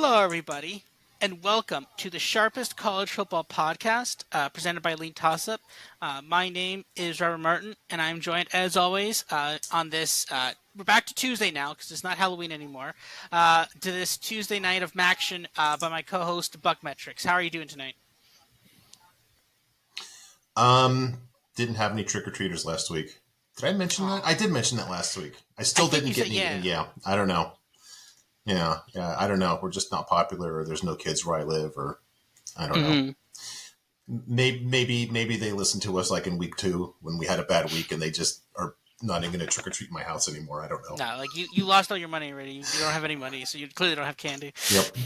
Hello, everybody, and welcome to the Sharpest College Football Podcast, presented by LeanTossup. My name is Robert Martin, and I'm joined, as always, on this. We're back to Tuesday now because it's not Halloween anymore. To this Tuesday night of Maction by my co-host BuckMetrics. How are you doing tonight? Didn't have any trick-or-treaters last week. Did I mention that? I did mention that last week. I still didn't get any. Yeah, I don't know. Yeah, I don't know. We're just not popular, or there's no kids where I live, or I don't know. Maybe they listen to us like in week 2 when we had a bad week, and they just are not even going to trick or treat my house anymore. I don't know. No, like you lost all your money already. You don't have any money, so you clearly don't have candy. Yep.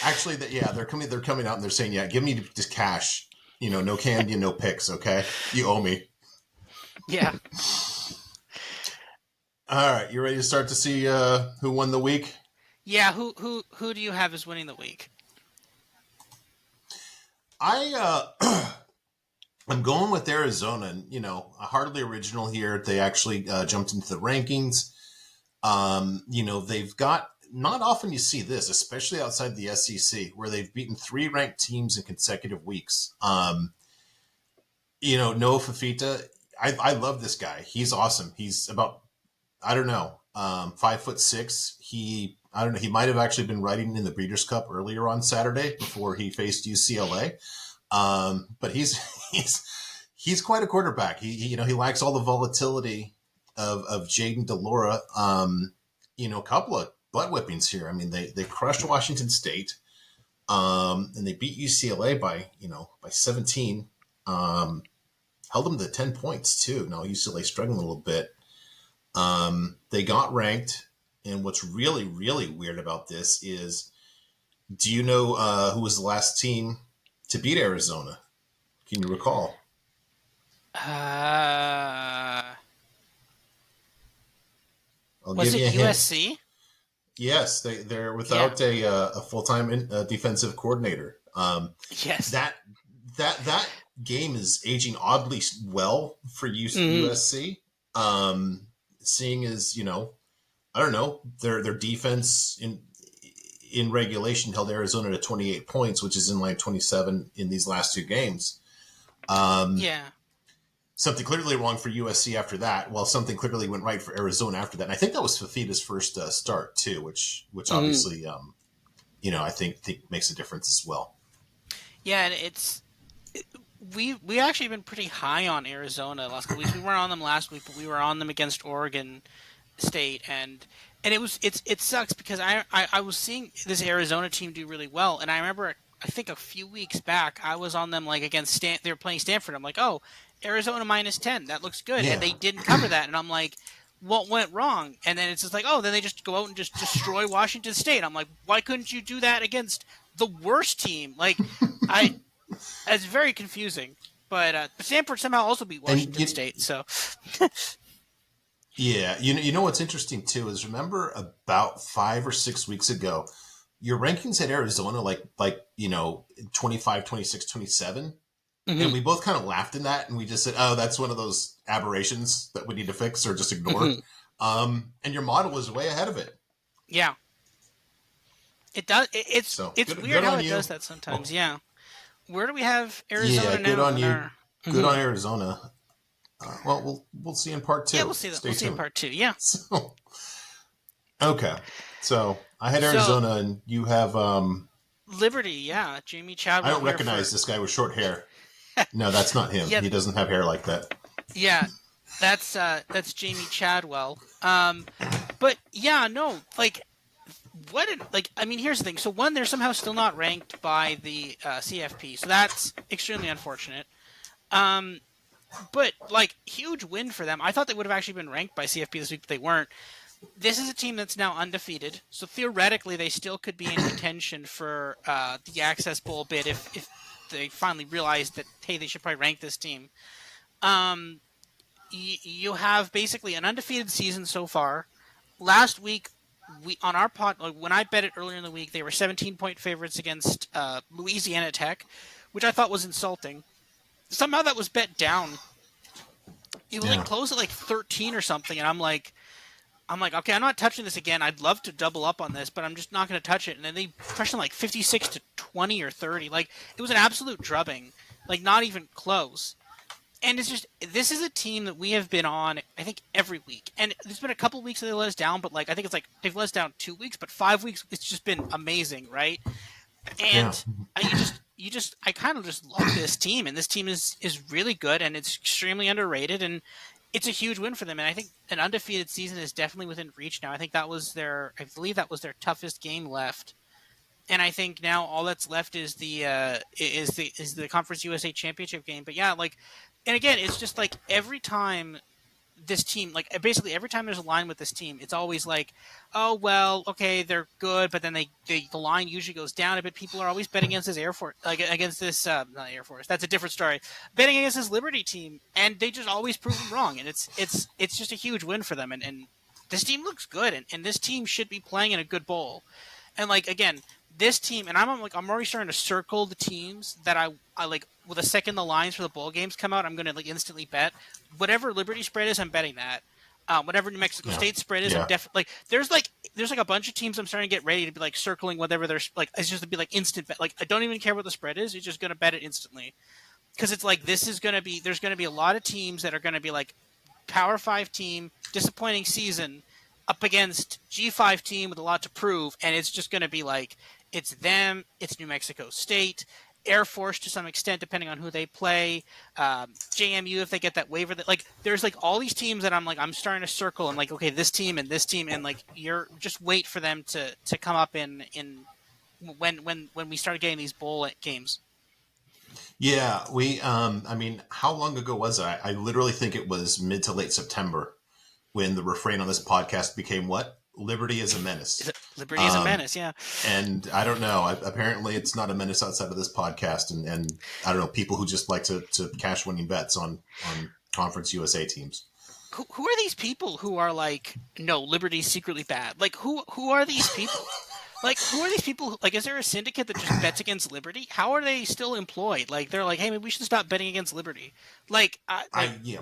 Actually, they're coming out and they're saying, yeah, give me just cash. No candy and no picks. Okay, you owe me. Yeah. All right, you ready to start to see who won the week? Yeah, who do you have as winning the week? I'm going with Arizona, and a hardly original here. They actually jumped into the rankings. They've got, not often you see this, especially outside the SEC, where they've beaten 3 ranked teams in consecutive weeks. Noah Fafita, I love this guy. He's awesome. He's about, 5'6". He might have actually been riding in the Breeders' Cup earlier on Saturday before he faced UCLA. But he's quite a quarterback. He lacks all the volatility of Jaden DeLora. A couple of butt whippings here. I mean, they crushed Washington State, and they beat UCLA by 17. Held them to 10 points too. Now UCLA struggling a little bit. They got ranked, and what's really, really weird about this is, do you know who was the last team to beat Arizona? Can you recall? Was it USC? Hint. Yes, they're without a full-time defensive coordinator. Yes. That game is aging oddly well for USC. Seeing as, their defense in regulation held Arizona to 28 points, which is in line 27 in these last 2 games. Something clearly wrong for USC after that. Well, something clearly went right for Arizona after that. And I think that was Fafita's first start too, which obviously, I think makes a difference as well. Yeah, and we actually been pretty high on Arizona last couple weeks. We weren't on them last week, but we were on them against Oregon State, and it sucks because I was seeing this Arizona team do really well, and I remember I think a few weeks back I was on them like against they were playing Stanford. I'm like, oh, Arizona -10, that looks good, and they didn't cover that, and I'm like, what went wrong? And then it's just like, oh, then they just go out and just destroy Washington State. I'm like, why couldn't you do that against the worst team? Like, it's very confusing. But Stanford somehow also beat Washington State, so. Yeah, you know what's interesting too is, remember about 5 or 6 weeks ago, your rankings had Arizona like 25, 26, 27. And we both kind of laughed in that, and we just said, oh, that's one of those aberrations that we need to fix or just ignore. And your model was way ahead of it. Yeah. It does. It's weird how it does that sometimes. Well, yeah. Where do we have Arizona now? Good on you. Good on Arizona. Well, we'll see in part 2. Yeah, we'll see that. We'll see in part 2. Yeah. Okay. So I had Arizona, and you have Liberty. Yeah, Jamie Chadwell. I don't recognize this guy with short hair. No, that's not him. He doesn't have hair like that. Yeah, that's Jamie Chadwell. But yeah, no, here's the thing. So one, they're somehow still not ranked by the CFP, so that's extremely unfortunate. But huge win for them. I thought they would have actually been ranked by CFP this week, but they weren't. This is a team that's now undefeated, so theoretically they still could be in contention for the Access Bowl bid if they finally realized that, hey, they should probably rank this team. You have basically an undefeated season so far. Last week, on our pod, when I bet it earlier in the week, they were 17-point favorites against Louisiana Tech, which I thought was insulting. Somehow that was bet down. It was close at 13 or something, and I'm like, I'm like, okay, I'm not touching this again. I'd love to double up on this, but I'm just not going to touch it. And then they crushed them like 56-20 or 30. Like it was an absolute drubbing. Like not even close. And it's just this is a team that we have been on, I think, every week. And there's been a couple weeks that they let us down, but like I think it's like they've let us down 2 weeks, but 5 weeks it's just been amazing, right? Yeah. And I kind of just love this team, and this team is really good, and it's extremely underrated, and it's a huge win for them. And I think an undefeated season is definitely within reach now. I believe that was their toughest game left, and I think now all that's left is the Conference USA Championship game. But yeah, like, and again, it's just like every time this team, like basically every time there's a line with this team, it's always like, oh well, okay, they're good, but then the line usually goes down a bit. People are always betting against this Air Force, like against this not Air Force. That's a different story. Betting against this Liberty team, and they just always prove them wrong. And it's just a huge win for them. And this team looks good, and this team should be playing in a good bowl. And like again, this team, and I'm already starting to circle the teams that I like. With the second the lines for the bowl games come out, I'm going to like instantly bet whatever Liberty spread is. I'm betting that. Whatever New Mexico Yeah. State spread is, I'm Yeah. definitely like. There's like a bunch of teams I'm starting to get ready to be like circling whatever there's like. It's just to be like instant bet. Like I don't even care what the spread is. You're just going to bet it instantly because it's like this is going to be. There's going to be a lot of teams that are going to be like Power Five team, disappointing season, up against G5 team with a lot to prove, and it's just going to be like it's them, it's New Mexico State, Air Force to some extent, depending on who they play, JMU if they get that waiver. That like there's like all these teams that I'm starting to circle and like okay this team and this team and like you're just wait for them to come up in when we start getting these bowl games. Yeah. I mean, how long ago was it? I literally think it was mid to late September when the refrain on this podcast became what? Liberty is a Is menace. it Liberty is a Um, menace? Yeah, and I don't know. Apparently, it's not a menace outside of this podcast, and I don't know people who just like to cash winning bets on Conference USA teams. who are these people who are like, no, Liberty's secretly bad? Like, who are these people? Like, who are these people? Like, is there a syndicate that just bets against Liberty? How are they still employed? Like, they're like, hey, maybe we should stop betting against Liberty. Like, I yeah,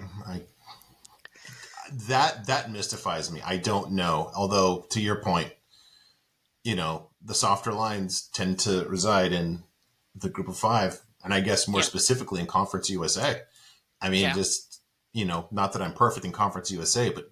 that mystifies me. I don't know. Although to your point, the softer lines tend to reside in the group of five, and I guess more yeah, specifically in Conference USA. I mean, yeah, just not that I'm perfect in Conference USA, but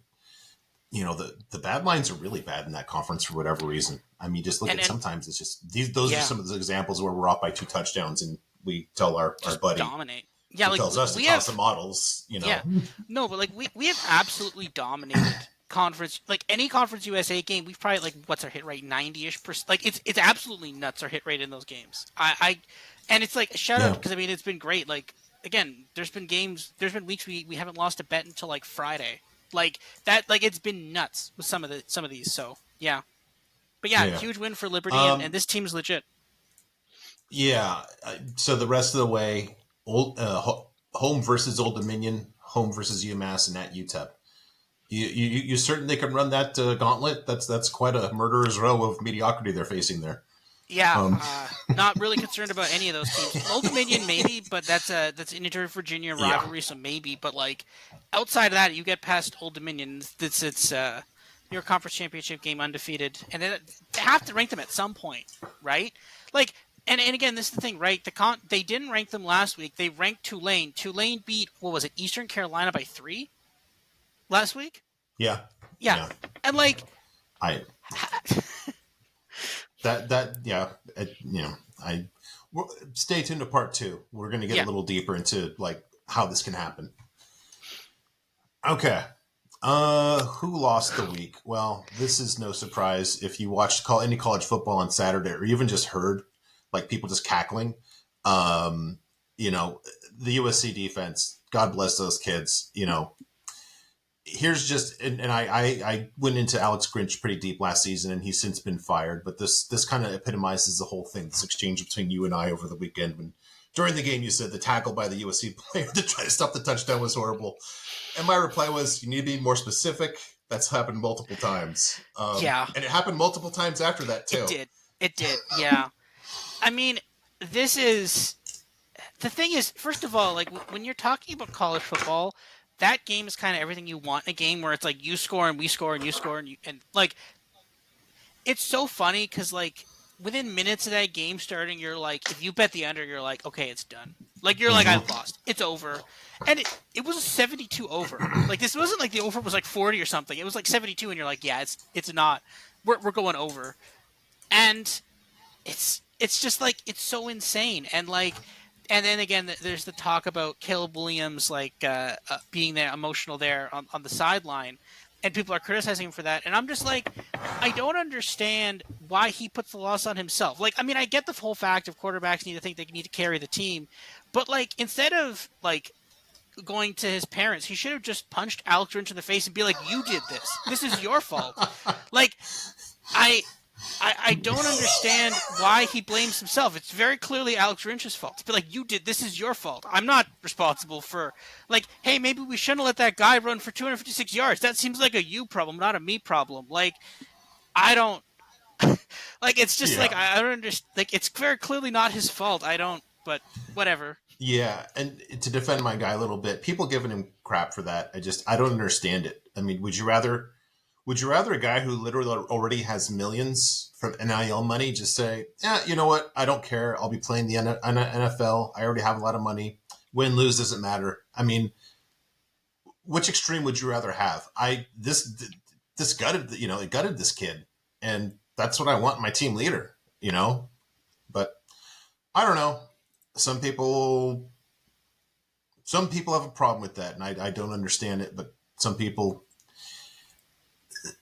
the bad lines are really bad in that conference for whatever reason. I mean, just look and at and sometimes it's just those are yeah, some of the examples where we're off by 2 touchdowns, and we tell our just buddy dominate. Yeah, who like tells us to we toss the have. models. Yeah, no, but like we have absolutely dominated conference. Like any conference USA game, we've probably like what's our hit rate 90ish%. Like it's absolutely nuts our hit rate in those games. And it's like a shout out Yeah, because I mean it's been great. Like again, there's been weeks we haven't lost a bet until like Friday. Like that, like it's been nuts with some of these. So yeah, but yeah, yeah, huge win for Liberty and um, this team's legit. yeah. So the rest of the way, home versus Old Dominion, home versus UMass, and at UTEP. You certain they can run that gauntlet? That's quite a murderer's row of mediocrity they're facing there. Yeah, Um, not really concerned about any of those teams. Old Dominion maybe, but that's an Inter-Virginia yeah, rivalry, so maybe. But like outside of that, you get past Old Dominion. It's your conference championship game undefeated, and then they have to rank them at some point, right? Like, and again, this is the thing, right? They didn't rank them last week. They ranked Tulane. Tulane beat what was it, Eastern Carolina by 3 last week? yeah, Yeah, yeah. and like I that yeah. I stay tuned to part two. We're going to get a yeah, little deeper into like how this can happen. Okay. Who lost the week? Well, this is no surprise if you watched any college football on Saturday, or even just heard like people just cackling. Um, you know, the USC defense. God bless those kids. Here's just and I went into Alex Grinch pretty deep last season, and he's since been fired. But this kind of epitomizes the whole thing. This exchange between you and I over the weekend when during the game you said the tackle by the USC player to try to stop the touchdown was horrible. And my reply was, you need to be more specific. That's happened multiple times. yeah. And it happened multiple times after that, It too. did. It did. Yeah. I mean, this is the thing is, first of all, like when you're talking about college football, that game is kind of everything you want in a game where it's like you score and we score and you score and like it's so funny because like within minutes of that game starting, you're like, if you bet the under, you're like, okay, it's done. Like you're like, Mm-hmm. I've lost. It's over, and it was a 72 over. Like this wasn't like the over was like 40 or something. It was like 72, and you're like, yeah, it's not. We're going over, and it's just like it's so insane and like and then again there's the talk about Caleb Williams like being there emotional there on the sideline and people are criticizing him for that and I'm just like I don't understand why he puts the loss on himself. Like I mean I get the whole fact of quarterbacks need to think they need to carry the team, but like instead of like going to his parents he should have just punched Alex Grinch in the face and be like you did this is your fault. Like I I don't understand why he blames himself. It's very clearly Alex Grinch's fault. To be like, you did this is your fault. I'm not responsible for like, hey, maybe we shouldn't let that guy run for 256 yards. That seems like a you problem, not a me problem. Like, I don't like it's just like Yeah. I don't understand like it's very clearly not his fault. I don't but whatever. Yeah, and to defend my guy a little bit, people giving him crap for that. I don't understand it. I mean, would you rather a guy who literally already has millions from NIL money just say, "Yeah, you know what? I don't care. I'll be playing the NFL. I already have a lot of money. Win lose doesn't matter." I mean, which extreme would you rather have? This gutted, it gutted this kid, and that's what I want in my team leader. But I don't know. Some people some people have a problem with that, and I don't understand it. But some people,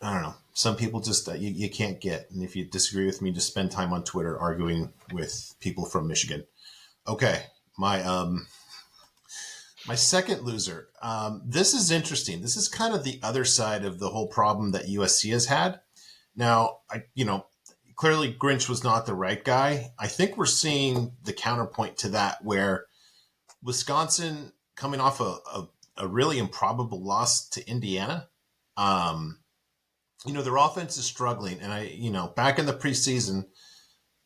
I don't know. Some people just you can't get. And if you disagree with me, just spend time on Twitter arguing with people from Michigan. Okay, my my second loser. This is interesting. This is kind of the other side of the whole problem that USC has had. Now, clearly Grinch was not the right guy. I think we're seeing the counterpoint to that, where Wisconsin coming off a really improbable loss to Indiana. Um, their offense is struggling, and back in the preseason,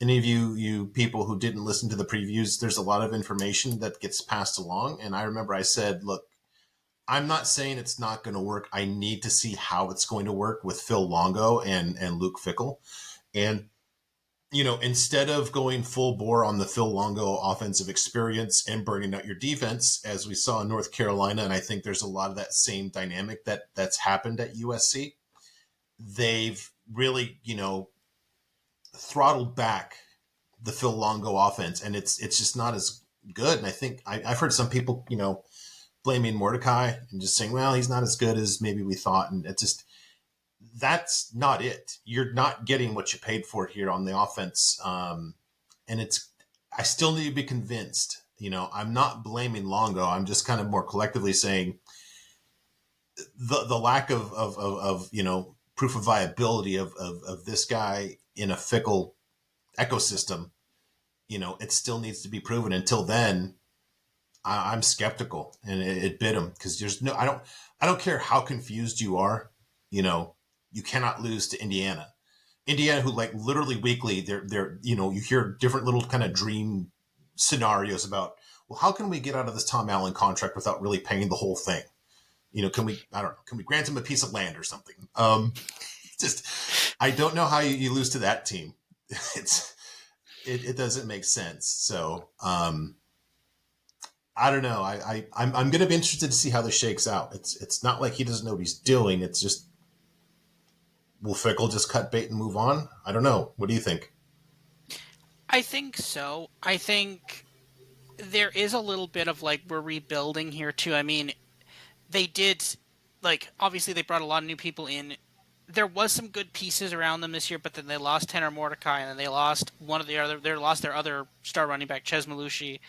any of you people who didn't listen to the previews, there's a lot of information that gets passed along, and I remember I said, look, I'm not saying it's not going to work. I need to see how it's going to work with Phil Longo and Luke Fickell, and instead of going full bore on the Phil Longo offensive experience and burning out your defense, as we saw in North Carolina, and I think there's a lot of that same dynamic that's happened at USC, they've really, throttled back the Phil Longo offense, and it's just not as good. And I think I've heard some people, blaming Mordecai and just saying, well, he's not as good as maybe we thought, and it's just that's not it. You're not getting what you paid for here on the offense. And I still need to be convinced. I'm not blaming Longo. I'm just kind of more collectively saying the lack of proof of viability of this guy in a fickle ecosystem. It still needs to be proven. Until then, I'm skeptical, and it bit him because I don't care how confused you are. You cannot lose to Indiana. Indiana, who like literally weekly, you hear different little kind of dream scenarios about, well, how can we get out of this Tom Allen contract without really paying the whole thing? I don't know, can we grant him a piece of land or something? Just, I don't know how you lose to that team. It doesn't make sense. So, I don't know. I'm going to be interested to see how this shakes out. It's not like he doesn't know what he's doing. It's just, will Fickle just cut bait and move on? I don't know. What do you think? I think so. I think there is a little bit of like we're rebuilding here too. I mean, they did like obviously they brought a lot of new people in. There was some good pieces around them this year, but then they lost Tanner Mordecai, and then they lost one of the other. They lost their other star running back, Ches Malushi.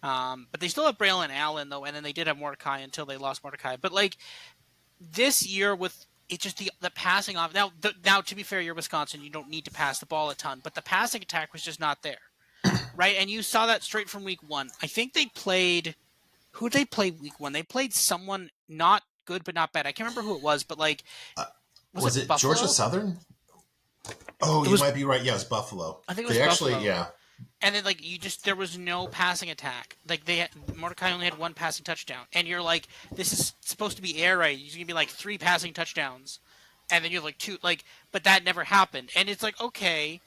But they still have Braylon Allen though, and then they did have Mordecai until they lost Mordecai. But like this year with it's just the passing off now to be fair, you're Wisconsin, you don't need to pass the ball a ton, but the passing attack was just not there, right? And you saw that straight from week one. I think they played who did they play week one? They played someone not good but not bad. I can't remember who it was, but like was Was it it Georgia Buffalo? Southern? Oh, It you was might be right. Yeah, it was Buffalo. I think it was They actually, Buffalo. yeah. and then like there was no passing attack. Like Mordecai only had one passing touchdown, and you're like, this is supposed to be air raid. You're gonna be like three passing touchdowns, and then you have like two like, but that never happened. And it's like okay,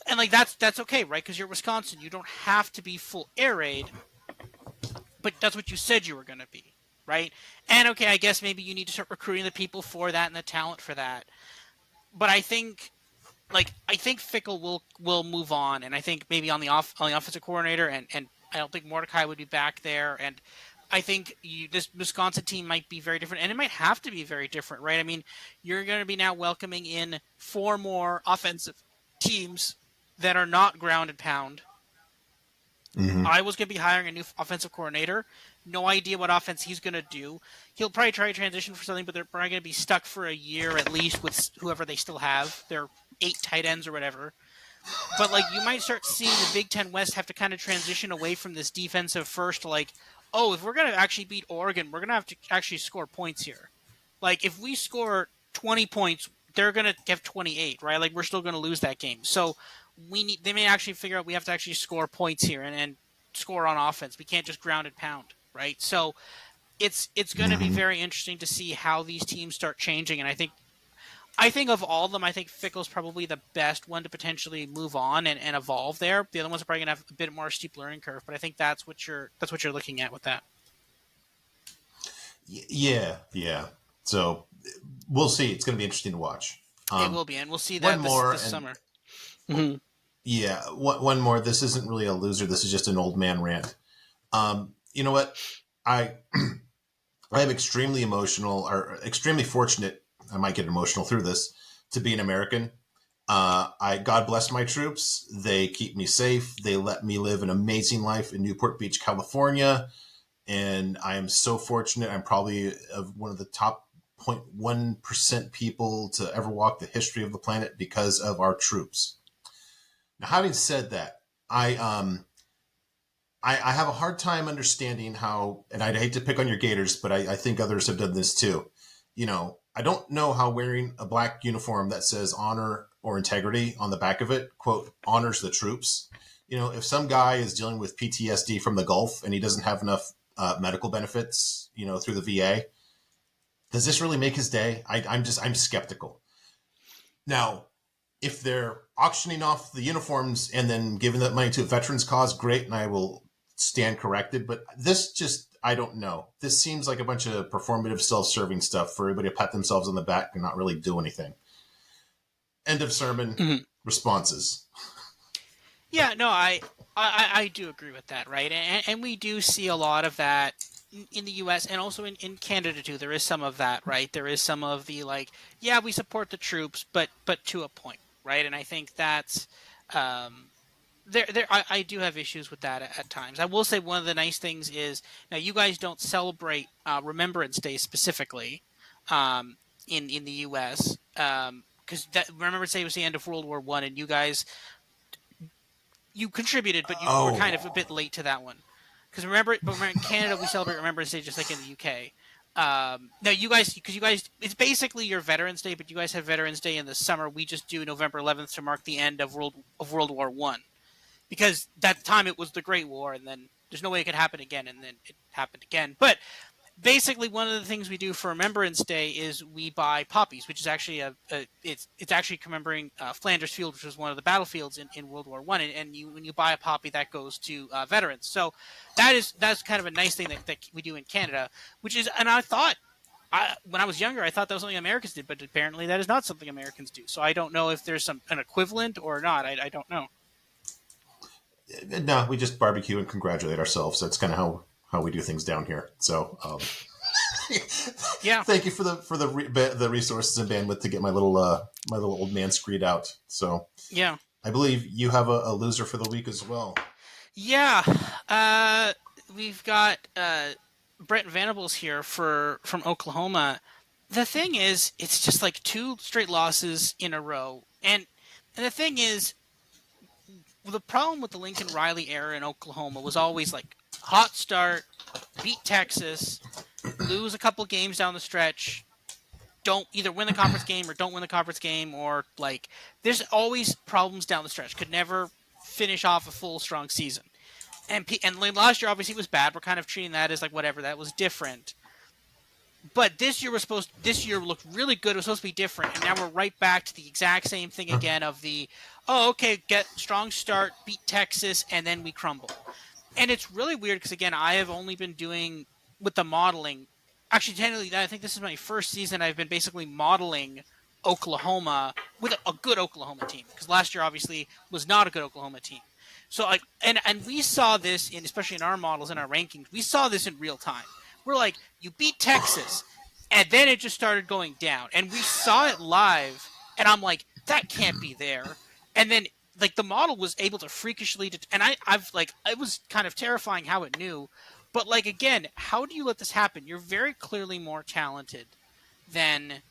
and like that's okay, right? Because you're Wisconsin, you don't have to be full air raid, but that's what you said you were gonna be, right? And okay, I guess maybe you need to start recruiting the people for that and the talent for that. But I think Fickle will move on, and I think maybe on the offensive coordinator, and I don't think Mordecai would be back there, and I think this Wisconsin team might be very different, and it might have to be very different, right? I mean, you're going to be now welcoming in four more offensive teams that are not ground and pound. Mm-hmm. Iowa's going to be hiring a new offensive coordinator. No idea what offense he's going to do. He'll probably try to transition for something, but they're probably going to be stuck for a year at least with whoever they still have. Their 8 tight ends or whatever. But like you might start seeing the Big Ten West have to kind of transition away from this defensive first to like, oh, if we're going to actually beat Oregon, we're going to have to actually score points here. Like if we score 20 points, they're going to have 28, right? Like we're still going to lose that game. So they may actually figure out we have to actually score points here and score on offense. We can't just ground and pound, right? So it's going to be Mm-hmm. very interesting to see how these teams start changing. And I think of all of them, I think Fickle's probably the best one to potentially move on and evolve there. The other ones are probably going to have a bit more steep learning curve, but I think that's what you're looking at with that. Yeah, yeah. So we'll see. It's going to be interesting to watch. It will be, and we'll see One that this more, this and summer. Mm-hmm. yeah, one more. This isn't really a loser. This is just an old man rant. You know what? I I am extremely emotional or extremely fortunate. I might get emotional through this to be an American. I God bless my troops. They keep me safe. They let me live an amazing life in Newport Beach, California, and I am so fortunate. I'm probably of one of the top 0.1% people to ever walk the history of the planet because of our troops. Now, having said that, I have a hard time understanding how, and I'd hate to pick on your Gators, but I think others have done this too. You know, I don't know how wearing a black uniform that says honor or integrity on the back of it, quote, honors the troops. You know, if some guy is dealing with PTSD from the Gulf and he doesn't have enough medical benefits, you know, through the VA, does this really make his day? I'm skeptical. Now, if they're auctioning off the uniforms and then giving that money to a veterans cause, great, and I will stand corrected. But this just, I don't know. This seems like a bunch of performative, self-serving stuff for everybody to pat themselves on the back and not really do anything. End of sermon. Mm-hmm. Responses. Yeah, no, I do agree with that, right? And we do see a lot of that in the U.S. and also in Canada too. There is some of that, right? There is some of the like, yeah, we support the troops, but to a point, right? And I think that's um, I do have issues with that at times. I will say one of the nice things is now you guys don't celebrate Remembrance Day specifically in the U.S. Because that Remembrance Day was the end of World War One, and you contributed, but you were kind of a Oh, bit late to that one. But remember in Canada we celebrate Remembrance Day just like in the UK. No, because you guys, it's basically your Veterans Day, but you guys have Veterans Day in the summer. We just do November 11th to mark the end of World War One, because that time it was the Great War, and then there's no way it could happen again, and then it happened again. But basically one of the things we do for Remembrance Day is we buy poppies, which is actually it's actually commemorating Flanders Field, which was one of the battlefields in World War One, and when you buy a poppy, that goes to veterans. So that's kind of a nice thing that we do in Canada, which is, and I thought. When I was younger, I thought that was something Americans did, but apparently that is not something Americans do. So I don't know if there's an equivalent or not. I don't know. no, we just barbecue and congratulate ourselves. That's kind of how we do things down here. So, Yeah, thank you the resources and bandwidth to get my little old man screed out. So, yeah. I believe you have a loser for the week as well. Yeah, uh, we've got Brent Venables here from Oklahoma. The thing is, it's just like two straight losses in a row, and the thing is, the problem with the Lincoln Riley era in Oklahoma was always like hot start, beat Texas, lose a couple games down the stretch, don't either win the conference game or don't win the conference game, or like there's always problems down the stretch. Could never finish off a full strong season. And last year obviously was bad. We're kind of treating that as like whatever. That was different. But this year looked really good. It was supposed to be different, and now we're right back to the exact same thing again of the, oh, okay, get strong start, beat Texas, and then we crumble. And it's really weird because again, I have only been doing with the modeling. Actually, technically, I think this is my first season I've been basically modeling Oklahoma with a good Oklahoma team, because last year obviously was not a good Oklahoma team. So like, and we saw this in, especially in our models in our rankings, we saw this in real time. We're like, you beat Texas, and then it just started going down, and we saw it live, and I'm like, that can't be there. And then like the model was able to freakishly and I've like, it was kind of terrifying how it knew, but like again, how do you let this happen? You're very clearly more talented than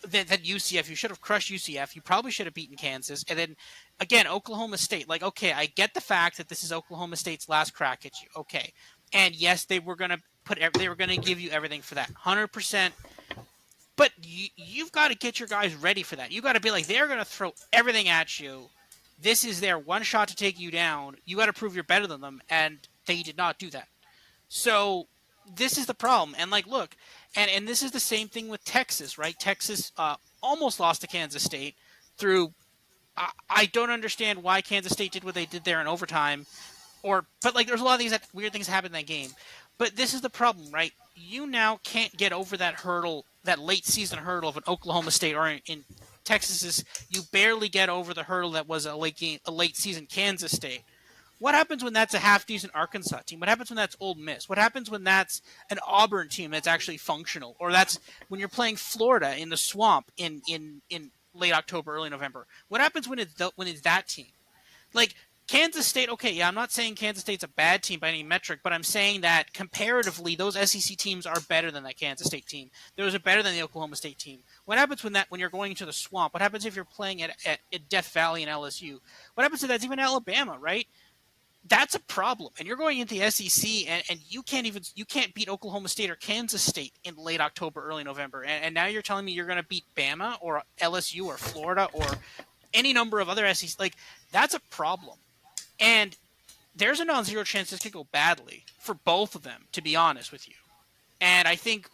than UCF. You should have crushed UCF. You probably should have beaten Kansas. And then again, Oklahoma State. Like, okay, I get the fact that this is Oklahoma State's last crack at you. Okay, and yes, they were gonna they were gonna give you everything for that, 100%. But you've got to get your guys ready for that. You got to be like, they're gonna throw everything at you. This is their one shot to take you down. You got to prove you're better than them, and they did not do that. So this is the problem. And like, look, and this is the same thing with Texas, right? Texas almost lost to Kansas State through. I don't understand why Kansas State did what they did there in overtime, but like, there's a lot of these weird things happen in that game. But this is the problem, right? You now can't get over that hurdle, that late season hurdle of an Oklahoma State, or in Texas's, you barely get over the hurdle that was a late season Kansas State. What happens when that's a half decent Arkansas team? What happens when that's Ole Miss? What happens when that's an Auburn team that's actually functional? Or that's when you're playing Florida in the swamp in late October, early November? What happens when it's that team? Like Kansas State, okay, yeah, I'm not saying Kansas State's a bad team by any metric, but I'm saying that comparatively, those SEC teams are better than that Kansas State team. Those are better than the Oklahoma State team. What happens when you're going into the swamp? What happens if you're playing at Death Valley and LSU? What happens if that's even Alabama, right? That's a problem. And you're going into the SEC, and you can't beat Oklahoma State or Kansas State in late October, early November. And now you're telling me you're going to beat Bama or LSU or Florida or any number of other SEC. Like, that's a problem. And there's a non-zero chance this could go badly for both of them, to be honest with you. And I think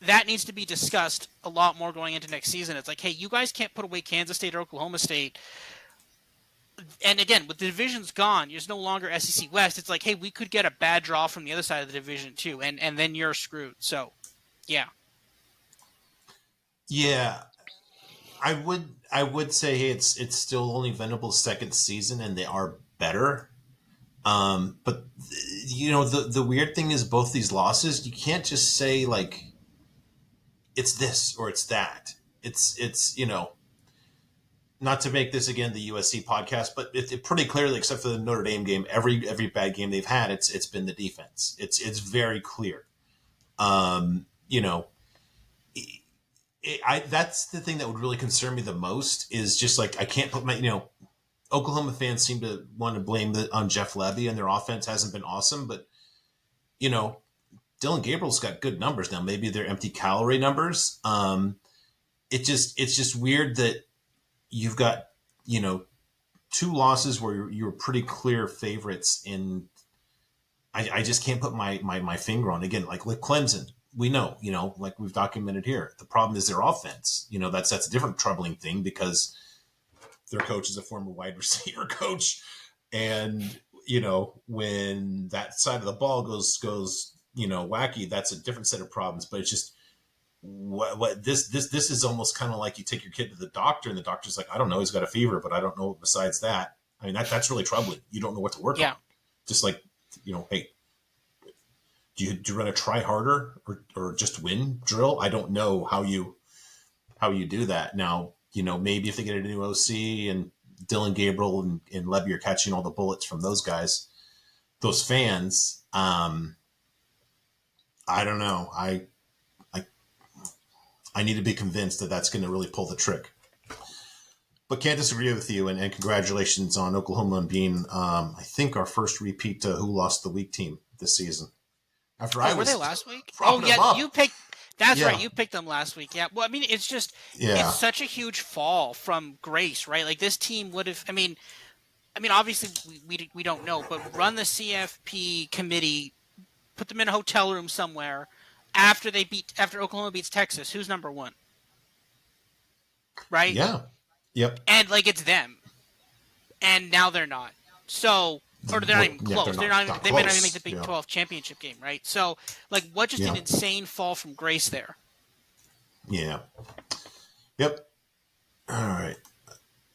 that needs to be discussed a lot more going into next season. It's like, hey, you guys can't put away Kansas State or Oklahoma State. And again, with the divisions gone, there's no longer SEC West. It's like, hey, we could get a bad draw from the other side of the division too, and then you're screwed. So, yeah. Yeah, I would say, hey, it's still only Venables' second season, and they are better. But the weird thing is, both these losses, you can't just say like it's this or it's that. It's not to make this again the USC podcast, but it pretty clearly, except for the Notre Dame game, every bad game they've had, it's been the defense. It's very clear. Um, you know, that's the thing that would really concern me the most, is just like, I can't put my, Oklahoma fans seem to want to blame on Jeff Levy, and their offense hasn't been awesome, but you know, Dylan Gabriel's got good numbers now. Maybe they're empty calorie numbers. It's just weird that you've got, two losses where you were pretty clear favorites in. I just can't put my finger on, again, like with Clemson. We know, like we've documented here, the problem is their offense. That's a different troubling thing, because their coach is a former wide receiver coach. And, when that side of the ball goes, wacky, that's a different set of problems. But it's just, what this is almost kind of like you take your kid to the doctor, and the doctor's like, I don't know, he's got a fever, but I don't know besides that. I mean, that's really troubling. You don't know what to work Yeah. on. Just like, hey, do you run a try harder or just win drill? I don't know how you do that. Now, maybe if they get a new OC and Dylan Gabriel and Levy are catching all the bullets from those guys, those fans, I don't know. I need to be convinced that that's going to really pull the trick. But can't disagree with you, and congratulations on Oklahoma and being, I think, our first repeat Who Lost the Week team this season. After I Were was they last week? Oh, propping them yeah, up. you picked. That's Yeah. right, you picked them last week. Yeah. Well, I mean, it's Yeah. such a huge fall from grace, right? Like, this team would have. I mean, I mean, obviously we don't know, but run the CFP committee, put them in a hotel room somewhere after Oklahoma beats Texas. Who's number one, right? Yeah. Yep. And like it's them, and now they're not. So, or they're not Well, even yeah, they're close. They're not not even. not They may not even make the close. Big Yeah. 12 championship game, right? So, like, what just an Yeah. insane fall from grace there. Yeah. Yep. All right.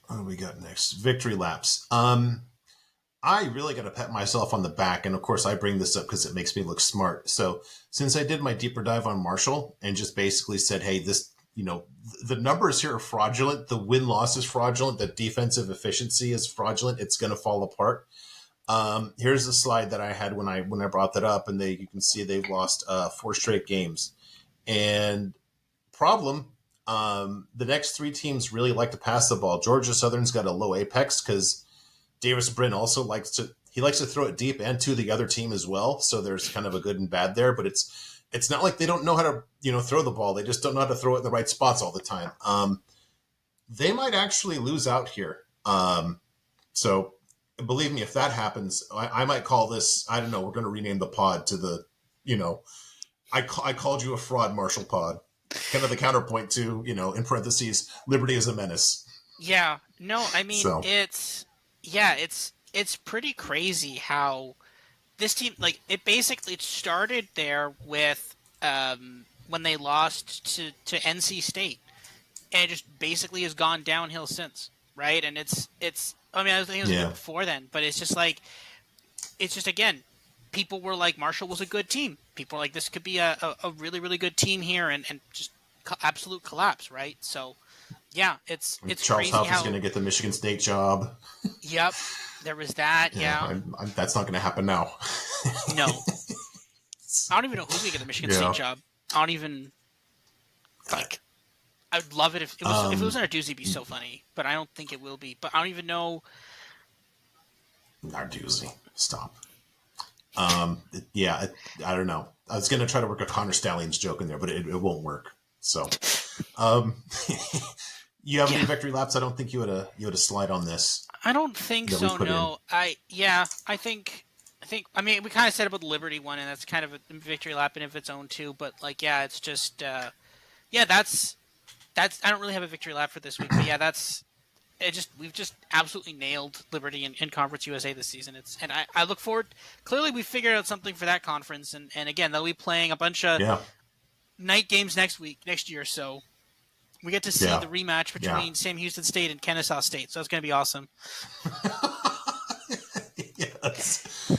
What do we got next? Victory laps. I really got to pat myself on the back, and of course, I bring this up because it makes me look smart. So, since I did my deeper dive on Marshall and just basically said, "Hey, this, the numbers here are fraudulent. The win loss is fraudulent. The defensive efficiency is fraudulent. It's going to fall apart." Here's the slide that I had when I brought that up, and you can see they've lost 4 straight games. And problem, the next 3 teams really like to pass the ball. Georgia Southern's got a low apex because Davis Brin also likes to throw it deep and to the other team as well. So there's kind of a good and bad there, but it's not like they don't know how to throw the ball. They just don't know how to throw it in the right spots all the time. They might actually lose out here. So believe me, if that happens, I might call this. I don't know. We're going to rename the pod to the I called you a fraud, Marshall Pod. Kind of the counterpoint to in parentheses, Liberty is a menace. Yeah, no, I mean So it's pretty crazy how this team it started there with when they lost to NC State, and it just basically has gone downhill since, right? And it's I mean, I think it was a bit yeah, before then, but it's just again, people were like Marshall was a good team. People were like this could be a really really good team here, and just absolute collapse, right? So yeah, it's Charles crazy Huff is how going to get the Michigan State job. yep, there was that. Yeah, That's not going to happen now. no, I don't even know who's gonna get the Michigan State Yeah. job. I don't even like. I would love it if it was in a doozy. It'd be so funny, but I don't think it will be. But I don't even know. Narduzzi, stop. Yeah, I don't know. I was going to try to work a Connor Stallions joke in there, but it won't work. So, um, you have any Yeah, victory laps? I don't think you had a slide on this I don't think that we so. put in. No, I think. I mean, we kind of said about the Liberty one, and that's kind of a victory lap in of its own too. But like, yeah, it's just yeah, that's. I don't really have a victory lap for this week, but yeah, that's we've just absolutely nailed Liberty in Conference USA this season. And I look forward. Clearly, we figured out something for that conference, and again, they'll be playing a bunch of Yeah, night games next year. So we get to see yeah, the rematch yeah. between Sam Houston State and Kennesaw State. So that's going to be awesome. Yes.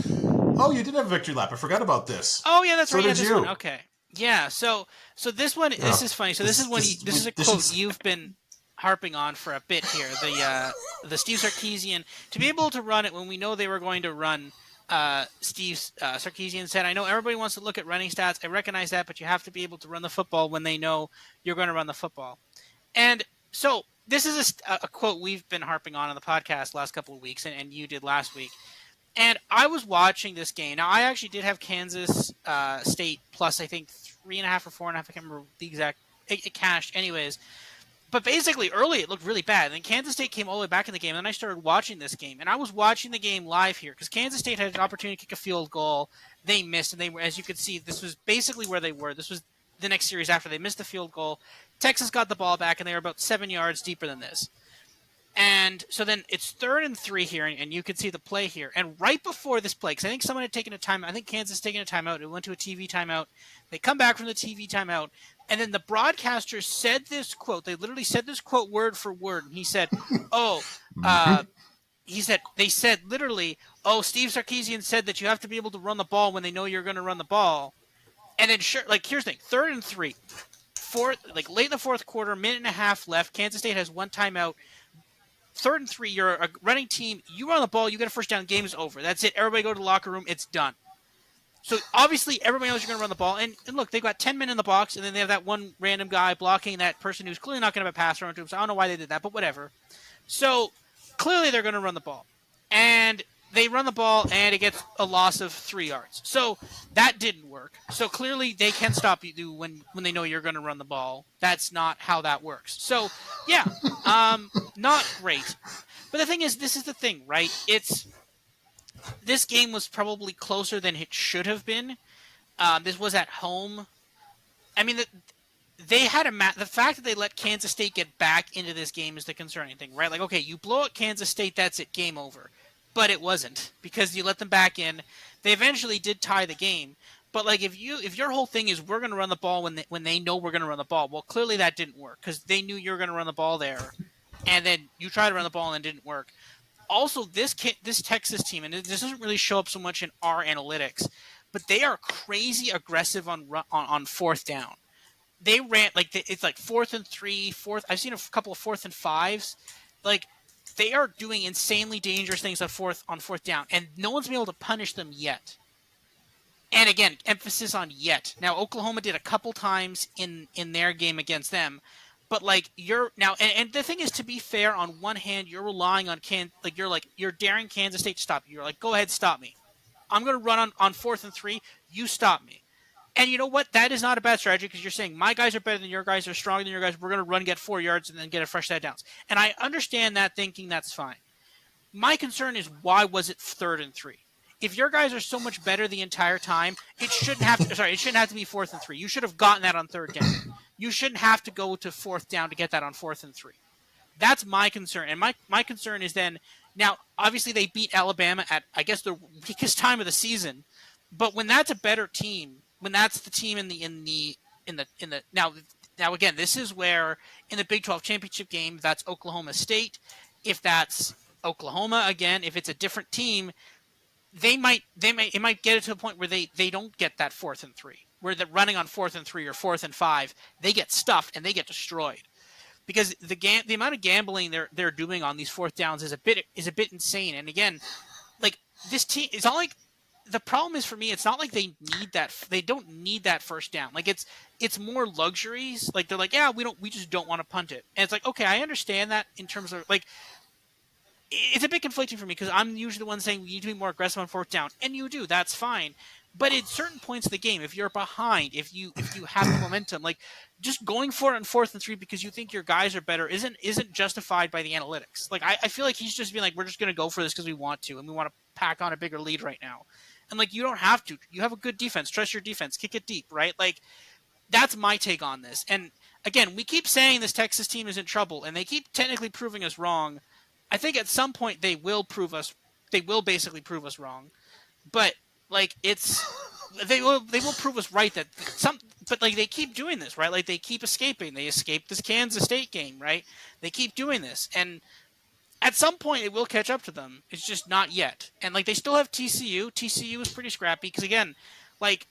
Oh, you did have a victory lap. I forgot about this. Oh yeah, that's So right. Yeah, did this one. you. Okay. Yeah. So this one. Yeah. This is funny. So this is a This quote should. you've been harping on for a bit here. The Steve Sarkisian to be able to run it when we know they were going to run. Steve Sarkisian said, "I know everybody wants to look at running stats. I recognize that, but you have to be able to run the football when they know you're going to run the football." And so this is a quote we've been harping on the podcast last couple of weeks, and you did last week. And I was watching this game. Now, I actually did have Kansas State plus, I think, 3.5 or 4.5. I can't remember the exact. It cashed, anyways. But basically, early it looked really bad. And then Kansas State came all the way back in the game. And then I started watching this game. And I was watching the game live here because Kansas State had an opportunity to kick a field goal. They missed. And they were, as you could see, this was basically where they were. This was the next series after they missed the field goal. Texas got the ball back, and they were about 7 yards deeper than this. And so then it's 3rd and 3 here, and you can see the play here. And right before this play, because I think someone had taken a timeout. I think Kansas taken a timeout. It went to a TV timeout. They come back from the TV timeout, and then the broadcaster said this quote. They literally said this quote word for word. And he said, "Oh, Mm-hmm. they said literally, oh, Steve Sarkisian said that you have to be able to run the ball when they know you're going to run the ball." And then sure, like here's the thing: 3rd and 3, late in the fourth quarter, minute and a half left. Kansas State has one timeout. 3rd and 3, you're a running team. You run the ball, you get a first down, game is over. That's it. Everybody go to the locker room. It's done. So obviously everybody knows you're going to run the ball. And look, they've got 10 men in the box, and then they have that one random guy blocking that person who's clearly not going to have a pass thrown to him. So I don't know why they did that, but whatever. So clearly they're going to run the ball. And they run the ball, and it gets a loss of 3 yards. So that didn't work. So clearly they can stop you when they know you're going to run the ball. That's not how that works. So, yeah, not great. But the thing is, this is the thing, right? This game was probably closer than it should have been. This was at home. I mean, they had the fact that they let Kansas State get back into this game is the concerning thing, right? Like, okay, you blow out Kansas State, that's it, game over. But it wasn't, because you let them back in. They eventually did tie the game. But like, if your whole thing is we're going to run the ball when they know we're going to run the ball, well, clearly that didn't work, because they knew you were going to run the ball there, and then you tried to run the ball and it didn't work. Also, this Texas team, and this doesn't really show up so much in our analytics, but they are crazy aggressive on fourth down. They ran like it's like 4th and 3, fourth. I've seen a couple of 4th and 5s. Like, they are doing insanely dangerous things on fourth down, and no one's been able to punish them yet. And again, emphasis on yet. Now, Oklahoma did a couple times in their game against them, but like you're now, and the thing is, to be fair, on one hand, you're relying on you're daring Kansas State to stop you. You're like, go ahead, stop me. I'm going to run on 4th and 3. You stop me. And you know what? That is not a bad strategy, because you're saying my guys are better than your guys, are stronger than your guys. We're going to run, get 4 yards, and then get a fresh set of downs. And I understand that thinking. That's fine. My concern is, why was it 3rd and 3? If your guys are so much better the entire time, it shouldn't have to. Sorry, it shouldn't have to be 4th and 3. You should have gotten that on 3rd down. You shouldn't have to go to 4th down to get that on 4th and 3. That's my concern. And my concern is then, now, obviously they beat Alabama at, I guess, the weakest time of the season. But when that's a better team, when that's the team in the now again, this is where in the Big 12 championship game, that's Oklahoma State. If that's Oklahoma again, if it's a different team, it might get it to a point where they don't get that 4th and 3, where they're running on 4th and 3 or 4th and 5, they get stuffed and they get destroyed, because the amount of gambling they're doing on these 4th downs is a bit insane. And again, like, this team, it's not like, the problem is, for me, it's not like they don't need that first down. Like, it's more luxuries. Like, they're like, yeah, we just don't want to punt it. And it's like, okay, I understand that in terms of, like, it's a bit conflicting for me, because I'm usually the one saying we need to be more aggressive on 4th down, and you do. That's fine. But at certain points of the game, if you're behind, if you have the momentum, like, just going for it on 4th and 3 because you think your guys are better isn't justified by the analytics. Like, I feel like he's just being like, we're just going to go for this because we want to, and we want to pack on a bigger lead right now. And like, you don't have to. You have a good defense. Trust your defense. Kick it deep, right? Like, that's my take on this. And again, we keep saying this Texas team is in trouble, and they keep technically proving us wrong. I think at some point they will basically prove us wrong. But like, they will prove us right, but like, they keep doing this, right? Like, they keep escaping. They escaped this Kansas State game, right? They keep doing this, and at some point it will catch up to them. It's just not yet. And like, they still have TCU. TCU is pretty scrappy, because again, like,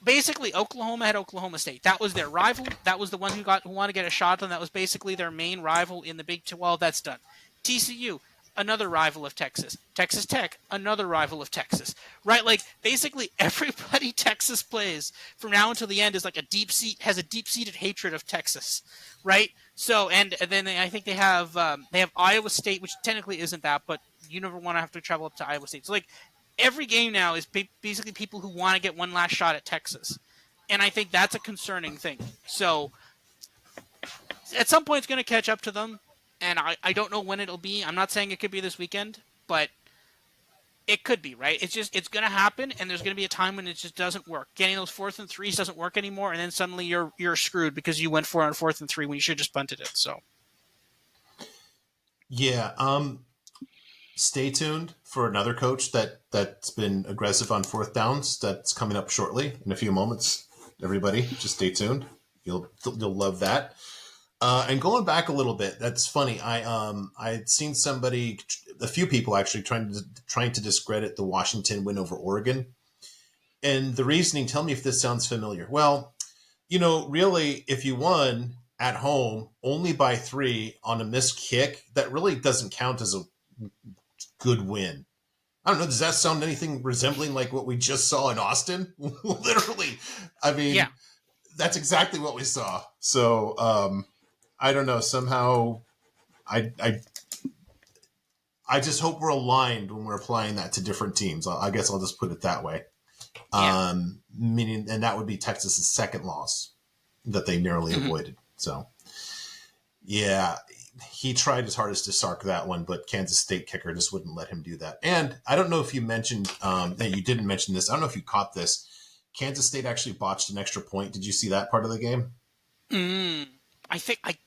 basically Oklahoma had Oklahoma State. That was their rival. That was the one who wanted to get a shot at them. That was basically their main rival in the Big 12. That's done. TCU, another rival of Texas. Texas Tech, another rival of Texas. Right? Like, basically everybody Texas plays from now until the end is like has a deep-seated hatred of Texas. Right? So, and then I think they have Iowa State, which technically isn't that, but you never want to have to travel up to Iowa State. So like, every game now is basically people who want to get one last shot at Texas. And I think that's a concerning thing. So at some point it's going to catch up to them. And I don't know when it'll be. I'm not saying it could be this weekend, but it could be, right? It's going to happen, and there's going to be a time when it just doesn't work. Getting those 4th and 3s doesn't work anymore, and then suddenly you're screwed because you went for it on 4th and 3 when you should have just punted it. So Yeah. Stay tuned for another coach that's been aggressive on 4th downs. That's coming up shortly in a few moments. Everybody, just stay tuned. You'll love that. And going back a little bit, that's funny. I had seen a few people actually trying to discredit the Washington win over Oregon, and the reasoning. Tell me if this sounds familiar. Well, really, if you won at home only by 3 on a missed kick, that really doesn't count as a good win. I don't know. Does that sound anything resembling like what we just saw in Austin? Literally, I mean, yeah, that's exactly what we saw. So. I don't know. Somehow, I just hope we're aligned when we're applying that to different teams. I guess I'll just put it that way. yeah. Meaning, and that would be Texas's second loss that they narrowly avoided. So, yeah. he tried his hardest to sark that one, but Kansas State kicker just wouldn't let him do that. And I don't know if you mentioned that you didn't mention this. I don't know if you caught this. Kansas State actually botched an extra point. Did you see that part of the game? Mm. I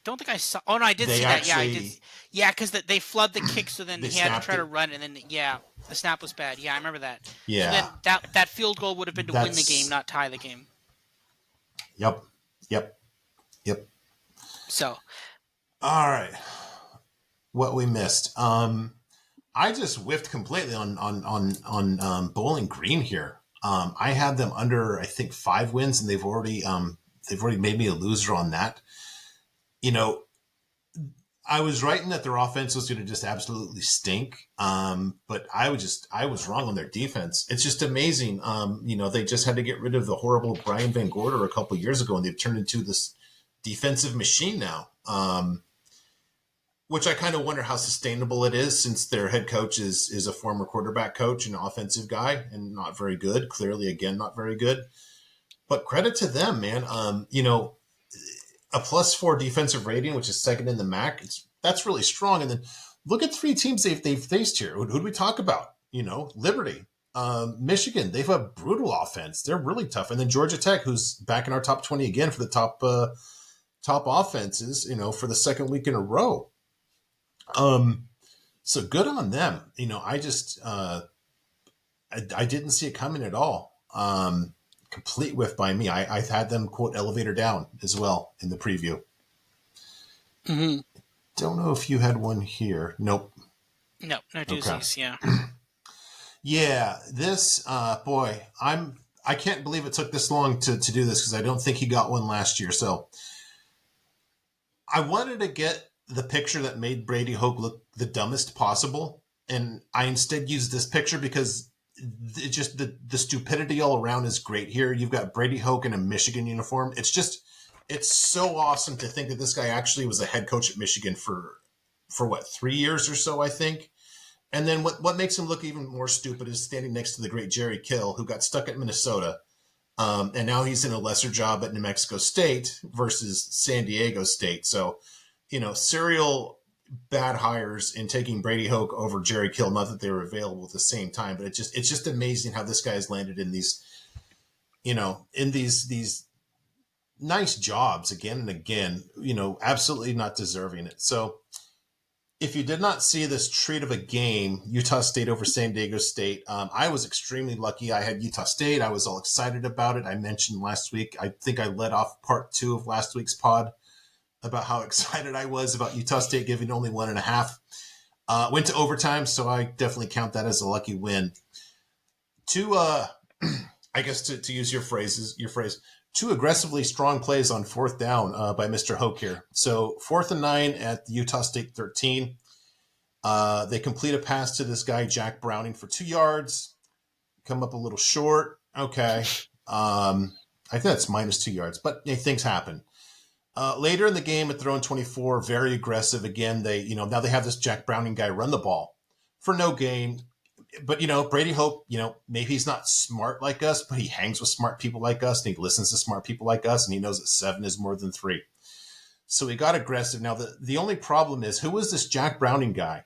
don't think I saw. Oh no, I did They see that. Yeah, I did. actually Yeah, because they flood the kick, so then they he had to snapped try to it. run, and then yeah, the snap was bad. Yeah, I remember that. So Yeah, then that field goal would have been to win the game, that's not tie the game. yep, yep, yep. So All right, what we missed. I just whiffed completely on Bowling Green here. I had them under I think 5 wins, and they've already made me a loser on that. You know, I was right in that their offense was going to just absolutely stink. But I was wrong on their defense. It's just amazing. They just had to get rid of the horrible Brian Van Gorder a couple years ago, and they've turned into this defensive machine now. Which I kind of wonder how sustainable it is, since their head coach is a former quarterback coach and offensive guy and not very good. Clearly, again, not very good. But credit to them, man. A +4 defensive rating, which is second in the MAC. That's really strong. And then look at 3 teams they've faced here. Who do we talk about? Liberty, Michigan. They've a brutal offense. They're really tough. And then Georgia Tech, who's back in our top 20 again for the top offenses. For the second week in a row. So good on them. I didn't see it coming at all. Complete whiff by me. I had them quote elevator down as well in the preview. mm-hmm. Don't know if you had one here. Nope. No Okay. doozies. Yeah. Yeah, this boy, I can't believe it took this long to do this, because I don't think he got one last year. So I wanted to get the picture that made Brady Hoke look the dumbest possible, and I instead used this picture because it just the stupidity all around is great here. You've got Brady Hoke in a Michigan uniform. It's so awesome to think that this guy actually was a head coach at Michigan for what, 3 years or so, I think. And then what makes him look even more stupid is standing next to the great Jerry Kill, who got stuck at Minnesota. And now he's in a lesser job at New Mexico State versus San Diego State. So, serial bad hires in taking Brady Hoke over Jerry Kill. Not that they were available at the same time, but it's just amazing how this guy's landed in these, in these nice jobs again and again. Absolutely not deserving it. So if you did not see this treat of a game, Utah State over San Diego State, I was extremely lucky. I had Utah State. I was all excited about it. I mentioned last week, I think I led off part 2 of last week's pod about how excited I was about Utah State giving only 1.5. Went to overtime, so I definitely count that as a lucky win. I guess to use your phrase, 2 aggressively strong plays on 4th down by Mr. Hoke here. So 4th and 9 at the Utah State 13. They complete a pass to this guy, Jack Browning, for 2 yards. Come up a little short. Okay. I think that's -2 yards, but things happen. Later in the game at their own 24, very aggressive. Again, now they have this Jack Browning guy run the ball for no gain. But, Brady Hope, maybe he's not smart like us, but he hangs with smart people like us, and he listens to smart people like us, and he knows that 7 is more than 3. So he got aggressive. Now, the only problem is, who is this Jack Browning guy?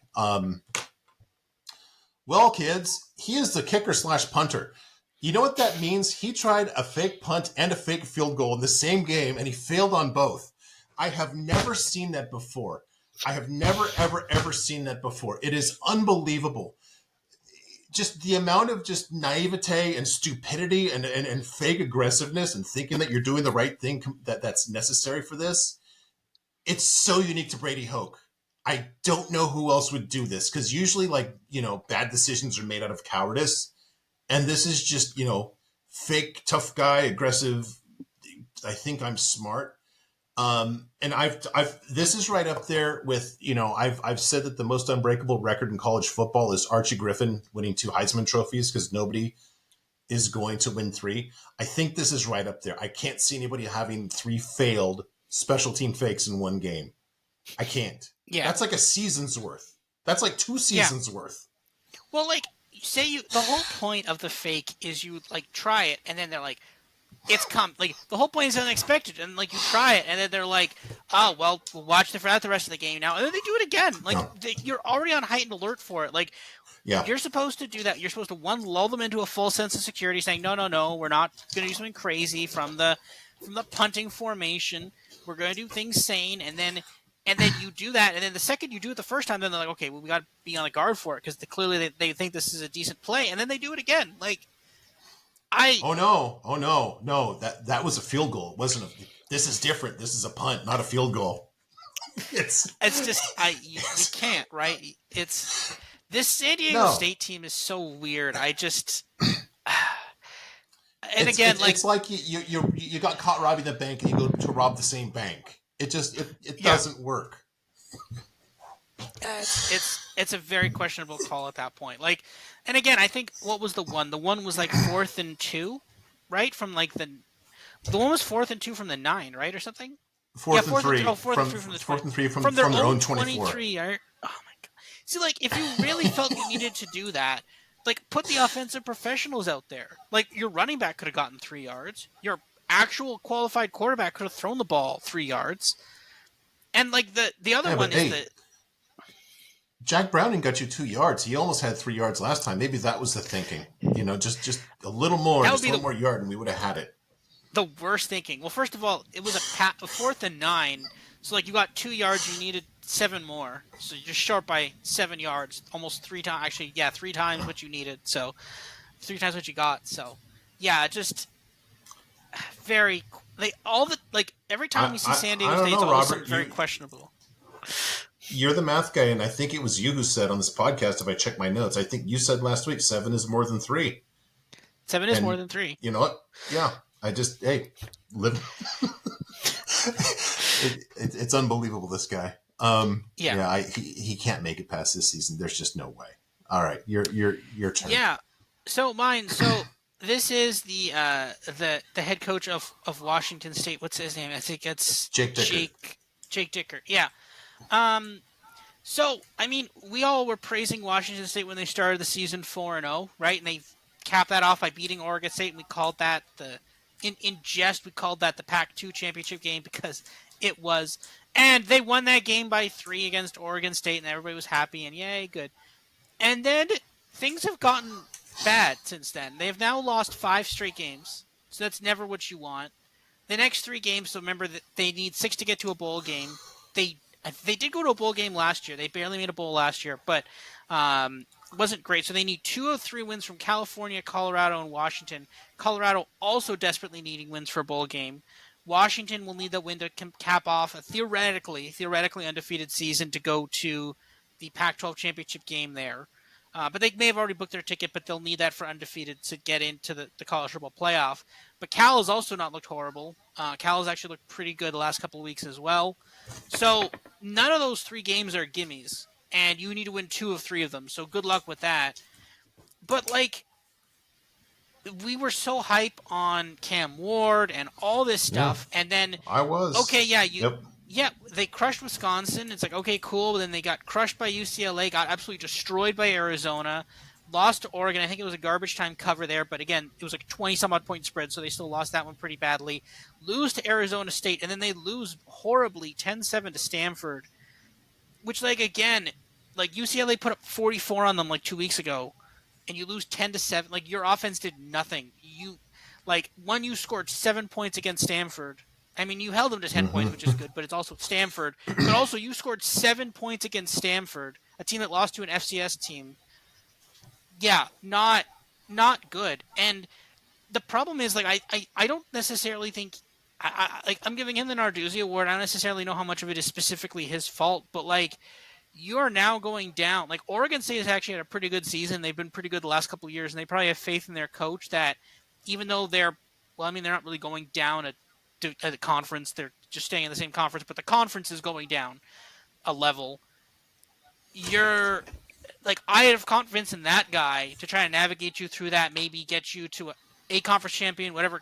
Well, kids, he is the kicker/punter. You know what that means? He tried a fake punt and a fake field goal in the same game, and he failed on both. I have never seen that before. I have never, ever, ever seen that before. It is unbelievable. Just the amount of just naivete and stupidity and fake aggressiveness and thinking that you're doing the right thing that's necessary for this. It's so unique to Brady Hoke. I don't know who else would do this, because usually, bad decisions are made out of cowardice. And this is just, fake, tough guy, aggressive. I think I'm smart. And this is right up there with, I've said that the most unbreakable record in college football is Archie Griffin winning 2 Heisman trophies, because nobody is going to win 3. I think this is right up there. I can't see anybody having 3 failed special team fakes in one game. I can't. Yeah. That's like a season's worth. That's like 2 seasons worth. Well, the whole point of the fake is you try it, and then they're like, it's come like the whole point is unexpected, and like you try it, and then they're like, "Oh well, we'll watch for that the rest of the game now," and then they do it again. Like No. you're already on heightened alert for it. Like Yeah. you're supposed to do that. You're supposed to one lull them into a full sense of security, saying, "No, no, no, we're not going to do something crazy from the punting formation. We're going to do things sane," and then you do that, and then the second you do it the first time, then they're like, "Okay, well, we got to be on the guard for it because clearly they think this is a decent play," and then they do it again. Like I Oh no! Oh no! No, that was a field goal. It wasn't a. This is different. This is a punt, not a field goal. It's, it's just you can't, right? It's this San Diego no. State team is so weird. I just and It's again, it's like it's like you got caught robbing the bank and you go to rob the same bank. It yeah, doesn't work. it's a very questionable call at that point. Like, and again, I think what was the one? The one was like 4th and 2, right? From like the one was 4th and 2 from the 9, right, or something. Yeah, Fourth and three fourth and from three from the 20, fourth and three from their from their own own 24. 23. Oh my god! See, like if you really felt you needed to do that, like put the offensive professionals out there. Like your running back could have gotten 3 yards. Your actual qualified quarterback could have thrown the ball 3 yards. And like the other Yeah, one but is hey, the Jack Browning got you 2 yards. He almost had 3 yards last time. Maybe that was the thinking. Just a little more, that would just be one more yard, and we would have had it. the worst thinking. Well, first of all, it was a 4th and 9, so like you got 2 yards, you needed 7 more, so you're short by 7 yards, almost 3 times. Actually, yeah, 3 times what you needed, so 3 times what you got. So yeah, just very they all the like every time we see San I Diego don't State, it's know, always something Robert. very questionable. You're the math guy, and I think it was you who said on this podcast, if I check my notes, I think you said last week 7 is more than 3. 7 is more And than 3. you know what? Yeah, I just hey, live. It's unbelievable. This guy. Yeah, Yeah, he can't make it past this season. There's just no way. All right, your turn. yeah. So mine. So this is the head coach of Washington State. What's his name? I think it's Jake Dicker. Jake Dicker. Yeah. Um. So I mean, we all were praising Washington State when they started the season 4-0, right? And they capped that off by beating Oregon State, and we called that the in jest we called that the Pac-2 championship game because it was. And they won that game by 3 against Oregon State, and everybody was happy and yay, good. And then things have gotten bad since then. They have now lost 5 straight games, so that's never what you want. The next 3 games, so remember that they need 6 to get to a bowl game. They they did go to a bowl game last year. They barely made a bowl last year, but wasn't great. So they need 2 of 3 wins from California, Colorado, and Washington. Colorado also desperately needing wins for a bowl game. Washington will need the win to cap off a theoretically undefeated season to go to the Pac-12 championship game there. But they may have already booked their ticket, but they'll need that for undefeated to get into the college football playoff. But Cal has also not looked horrible. Cal has actually looked pretty good the last couple of weeks as well. So none of those 3 games are gimmies, and you need to win 2 of 3 of them. So good luck with that. But like we were so hype on Cam Ward and all this Yeah, stuff, and then I was. okay, Yep. yeah, they crushed Wisconsin. It's like okay, cool. But then they got crushed by UCLA, got absolutely destroyed by Arizona, lost to Oregon. I think it was a garbage time cover there, but again, it was like 20 some odd point spread, so they still lost that one pretty badly. Lose to Arizona State, and then they lose horribly 10-7 to Stanford, which like again, like UCLA put up 44 on them like 2 weeks ago, and you lose 10-7. Like your offense did nothing. You scored 7 points against Stanford. I mean, you held them to 10 points, which is good, but it's also Stanford. But also, you scored 7 points against Stanford, a team that lost to an FCS team. Yeah, not good. And the problem is, like, I don't necessarily think I'm giving him the Narduzzi Award. I don't necessarily know how much of it is specifically his fault, but like you are now going down. Like Oregon State has actually had a pretty good season. They've been pretty good the last couple of years, and they probably have faith in their coach that even though they're not really going down a conference. They're just staying in the same conference, but the conference is going down a level. You're like I have confidence in that guy to try to navigate you through that. Maybe get you to a conference champion, whatever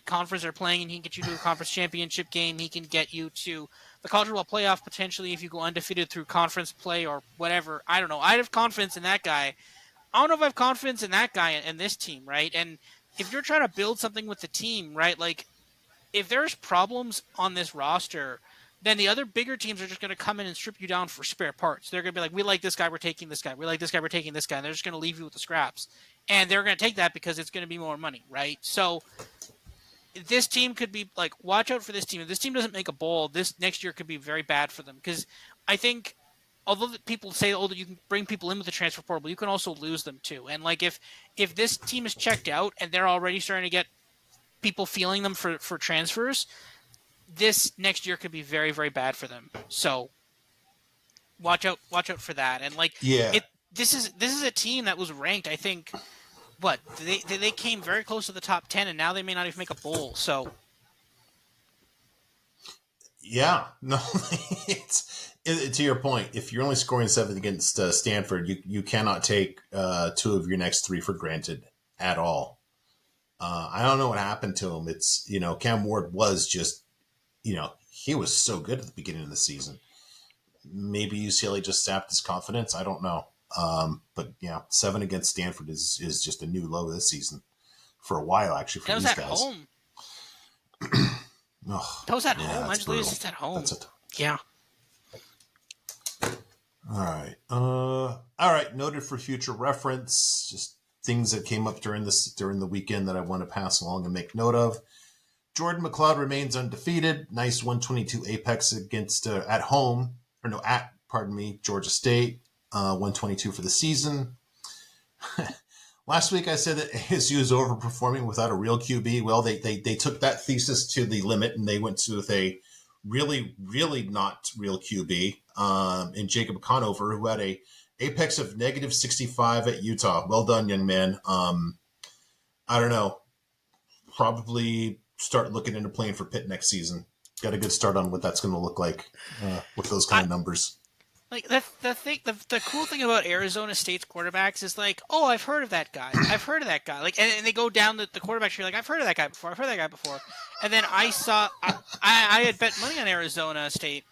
conference they're playing, and he can get you to a conference championship game. He can get you to the college football playoff potentially if you go undefeated through conference play or whatever. I don't know. I have confidence in that guy. I don't know if I have confidence in that guy and this team, right? And if you're trying to build something with the team, right? Like if there's problems on this roster, then the other bigger teams are just going to come in and strip you down for spare parts. They're going to be like, we like this guy, we're taking this guy. We like this guy, we're taking this guy. And they're just going to leave you with the scraps. And they're going to take that because it's going to be more money, right? So this team could be like, watch out for this team. If this team doesn't make a bowl, this next year could be very bad for them. Because I think, although people say, oh, that you can bring people in with the transfer portal, you can also lose them too. And like if this team is checked out and they're already starting to get people feeling them for transfers, this next year could be very, very bad for them. So watch out for that. And like Yeah, it, this is a team that was ranked, I think, what they came very close to the top 10, and now they may not even make a bowl. So yeah. No, to your point. If you're only scoring 7 against Stanford, you cannot take 2 of your next 3 for granted at all. I don't know what happened to him. It's Cam Ward was just he was so good at the beginning of the season. Maybe UCLA just sapped his confidence. I don't know. But yeah, 7 against Stanford is just a new low this season for a while, actually, for that was these at guys. home. Oh, That was at yeah, home. I that's just believe brutal. it's at home. That's it. Yeah. All right. All right. Noted for future reference. Just things that came up during the weekend that I want to pass along and make note of. Jordan McLeod remains undefeated. Nice 122 apex against at home, or no, at pardon me, Georgia State. 122 for the season. Last week I said that ASU is overperforming without a real QB. Well, they took that thesis to the limit and they went to with a really, really not real QB in Jacob Conover, who had a apex of negative 65 at Utah. Well done, young man. I don't know. Probably start looking into playing for Pitt next season. Got a good start on what that's going to look like with those kind I of numbers. like the cool thing about Arizona State's quarterbacks is like, oh, I've heard of that guy. I've heard of that guy. Like, and they go down the quarterback tree like, I've heard of that guy before. I've heard of that guy before. And then I had bet money on Arizona State,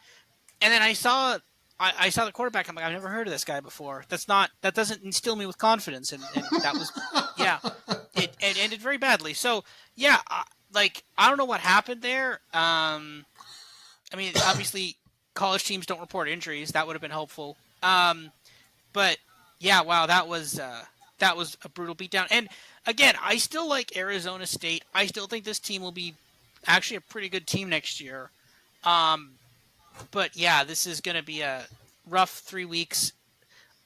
and then I saw the quarterback. I'm like, I've never heard of this guy before. That doesn't instill me with confidence, and that was yeah, it ended very badly. So yeah, like I don't know what happened there. I mean, obviously, college teams don't report injuries. That would have been helpful. But yeah, wow, that was a brutal beatdown. And again, I still like Arizona State. I still think this team will be actually a pretty good team next year. Um, but yeah, this is going to be a rough 3 weeks.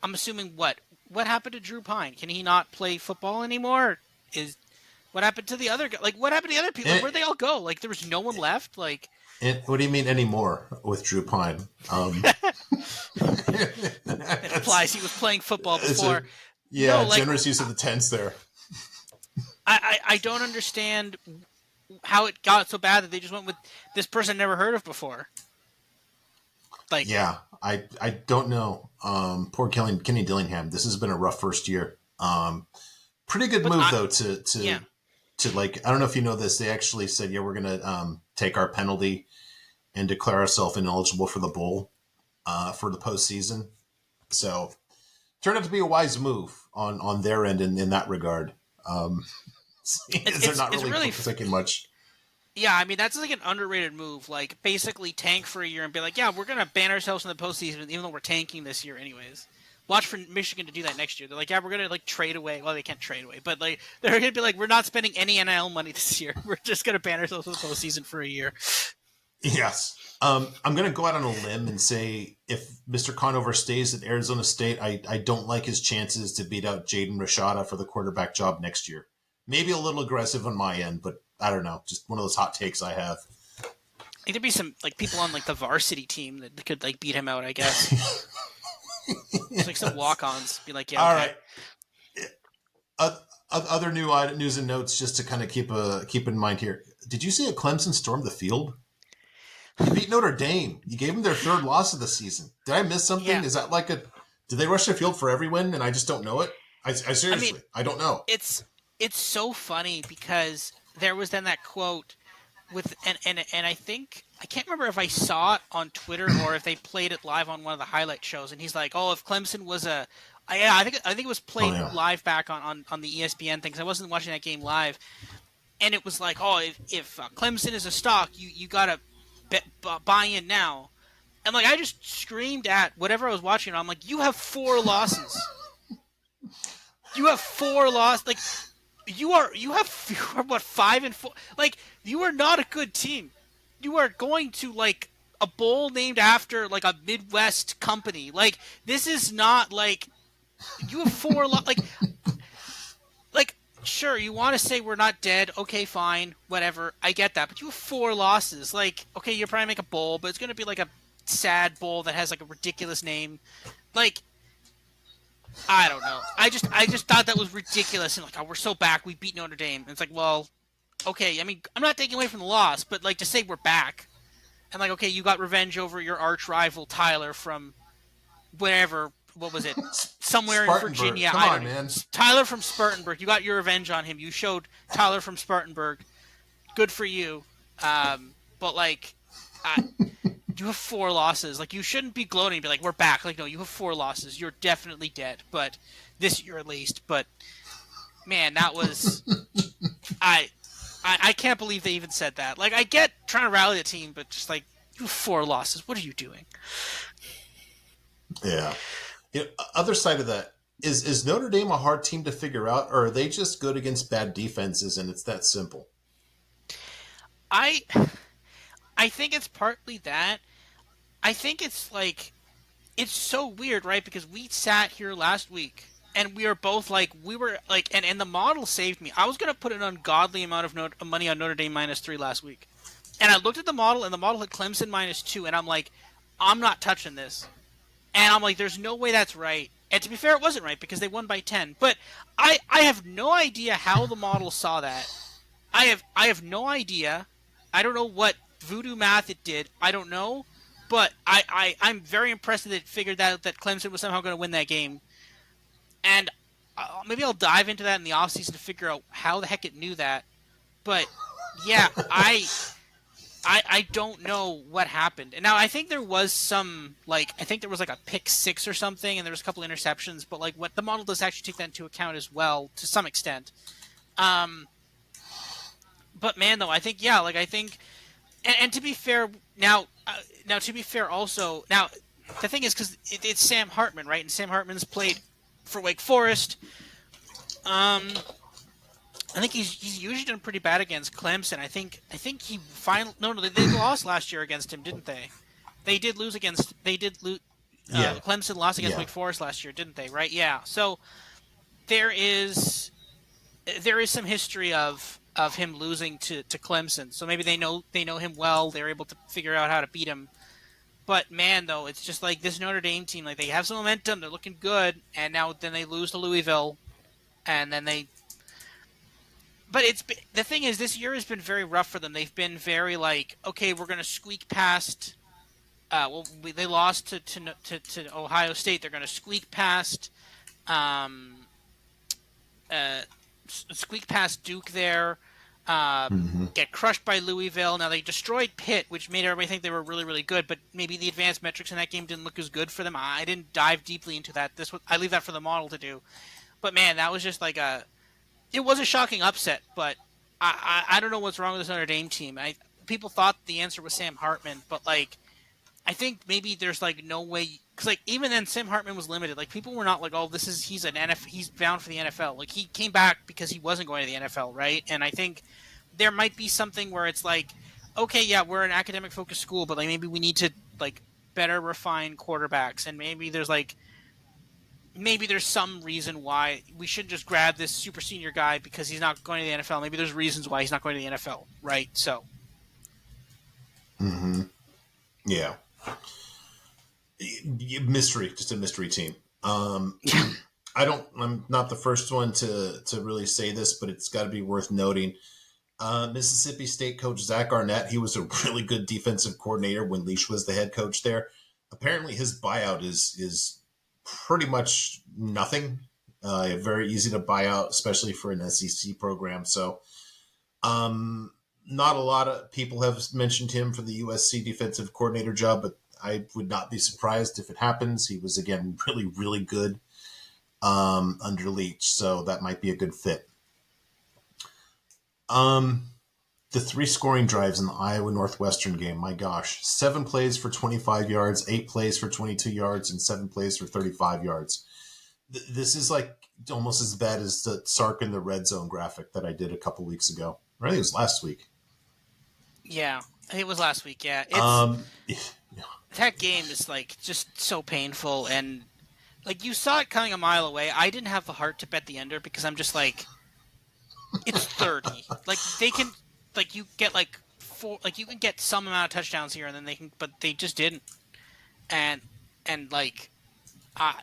I'm assuming what happened to Drew Pine? Can he not play football anymore? Is what happened to the other guy? Like what happened to the other people? Like, And, where'd they all go? Like there was no one left. Like and what do you mean anymore with Drew Pine? it implies he was playing football It's before. No, yeah, like generous use of the tense there. I don't understand how it got so bad that they just went with this person never heard of before. Like, Yeah, I don't know. Poor Kenny Dillingham. This has been a rough first year. Pretty good but move I, though yeah, to like. I don't know if you know this. They actually said, yeah, we're gonna take our penalty and declare ourselves ineligible for the bowl for the postseason. So turned out to be a wise move on their end in that regard. Um, they're not it's really really thinking much. yeah. I mean, that's like an underrated move. Like, basically tank for a year and be like, yeah, we're gonna ban ourselves in the postseason, even though we're tanking this year anyways. Watch for Michigan to do that next year. They're like, yeah, we're gonna like trade away. Well, they can't trade away, but like they're gonna be like, we're not spending any NIL money this year. We're just gonna ban ourselves in the postseason for a year. Yes. I'm going to go out on a limb and say if Mr. Conover stays at Arizona State, I don't like his chances to beat out Jaden Rashada for the quarterback job next year. Maybe a little aggressive on my end, but I don't know. Just one of those hot takes I have. Like, there'd be some like people on like the varsity team that could like beat him out. I guess it's like some walk-ons. Be like, yeah, All okay. right. Other news and notes just to kind of keep in mind here. Did you see a Clemson storm the field? You beat Notre Dame. You gave them their 3rd loss of the season. Did I miss something? Yeah, Is that like a? Did they rush the field for every win and I just don't know it? I I mean, seriously, I don't know. it's so funny because there was then that quote with and I think I can't remember if I saw it on Twitter or if they played it live on one of the highlight shows, and he's like, "Oh, if Clemson was Yeah, I think it was Oh played yeah. live back on the ESPN thing. 'Cause I wasn't watching that game live, and it was like, oh, if Clemson is a stock, you gotta buy in now. And like I just screamed at whatever I was watching. I'm like, you have four losses. You have four losses. Like you are what 5-4. Like you are not a good team. You are going to like a bowl named after like a Midwest company. Like this is not like you have like sure you want to say we're not dead. Okay, fine, whatever. I get that, but you have four losses. Like okay, you'll probably make a bowl, but it's going to be like a sad bowl that has like a ridiculous name. Like I don't know. I just thought that was ridiculous and like oh we're so back we beat Notre Dame. And it's like well okay, I mean, I'm not taking away from the loss, but like to say we're back and like, okay, you got revenge over your arch rival Tyler from wherever. What was it? Somewhere in Spartanburg. Virginia. Come I on, don't know. man. Tyler from Spartanburg. You got your revenge on him. You showed Tyler from Spartanburg. Good for you. But like, I, you have four losses. Like you shouldn't be gloating. And be like, we're back. Like no, you have four losses. You're definitely dead. But this year at least. But man, that was I I can't believe they even said that. Like, I get trying to rally the team, but just like, you have four losses. What are you doing? Yeah. Other side of that is Notre Dame a hard team to figure out, or are they just good against bad defenses, and it's that simple? I I think it's partly that. I think it's like it's so weird, right? Because we sat here last week and we were both like we were like and the model saved me. I was gonna put an ungodly amount of money on Notre Dame -3 last week. And I looked at the model and the model had Clemson -2 and I'm like, I'm not touching this. And I'm like, there's no way that's right. And to be fair, it wasn't right because they won by 10. But I have no idea how the model saw that. I have no idea. I don't know what voodoo math it did. I don't know. But I'm very impressed that it figured out that Clemson was somehow going to win that game. And maybe I'll dive into that in the offseason to figure out how the heck it knew that. But yeah, I don't know what happened. And now I think there was some like I think there was like a pick six or something, and there was a couple interceptions. But like what the model does actually take that into account as well to some extent. Um, but man, though I think yeah, like I think, and to be fair, now to be fair also now the thing is because it's Sam Hartman, right? And Sam Hartman's played for Wake Forest. Um, I think he's usually done pretty bad against Clemson. I think he finally no they lost last year against him, didn't they? They did lose. Yeah. Clemson lost against Yeah. Wake Forest last year, didn't they? Right? Yeah. So there is there is some history of him losing to Clemson. So maybe they know him well. They're able to figure out how to beat him. But man, though, it's just like this Notre Dame team. Like they have some momentum. They're looking good, and now then they lose to Louisville, and then they but the thing is this year has been very rough for them. They've been very like okay, we're gonna squeak past. They lost to Ohio State. They're gonna um, uh, squeak past Duke there. Hmm. Get crushed by Louisville. Now they destroyed Pitt, which made everybody think they were really, really good. But maybe the advanced metrics in that game didn't look as good for them. I didn't dive deeply into that. I leave that for the model to do. But man, that was just like it was a shocking upset, but I don't know what's wrong with this Notre Dame team. People thought the answer was Sam Hartman, but like I think maybe there's like no way because like even then Sam Hartman was limited. Like people were not like oh he's bound for the NFL. Like he came back because he wasn't going to the NFL, right? And I think there might be something where it's like okay yeah we're an academic focused school, but like maybe we need to like better refine quarterbacks, and maybe there's some reason why we shouldn't just grab this super senior guy because he's not going to the NFL. Maybe there's reasons why he's not going to the NFL, right? So, Hmm. Yeah. Mystery, just a mystery team. yeah. I'm not the first one to really say this, but it's got to be worth noting. Mississippi State coach Zach Arnett, he was a really good defensive coordinator when Leash was the head coach there. Apparently, his buyout is pretty much nothing. Very easy to buy out, especially for an SEC program. So, not a lot of people have mentioned him for the USC defensive coordinator job, but I would not be surprised if it happens. He was again really, really good under Leach, so that might be a good fit. The 3 scoring drives in the Iowa Northwestern game, my gosh. 7 plays for 25 yards, 8 plays for 22 yards, and 7 plays for 35 yards. This is like almost as bad as the Sark in the red zone graphic that I did a couple weeks ago. Or I think it was last week. Yeah, I think it was last week. Yeah, Yeah. that game is like just so painful, and like you saw it coming a mile away. I didn't have the heart to bet the under because I'm just like, it's 30. Like they can, like you get like four, like you can get some amount of touchdowns here, and then they can, but they just didn't. And like,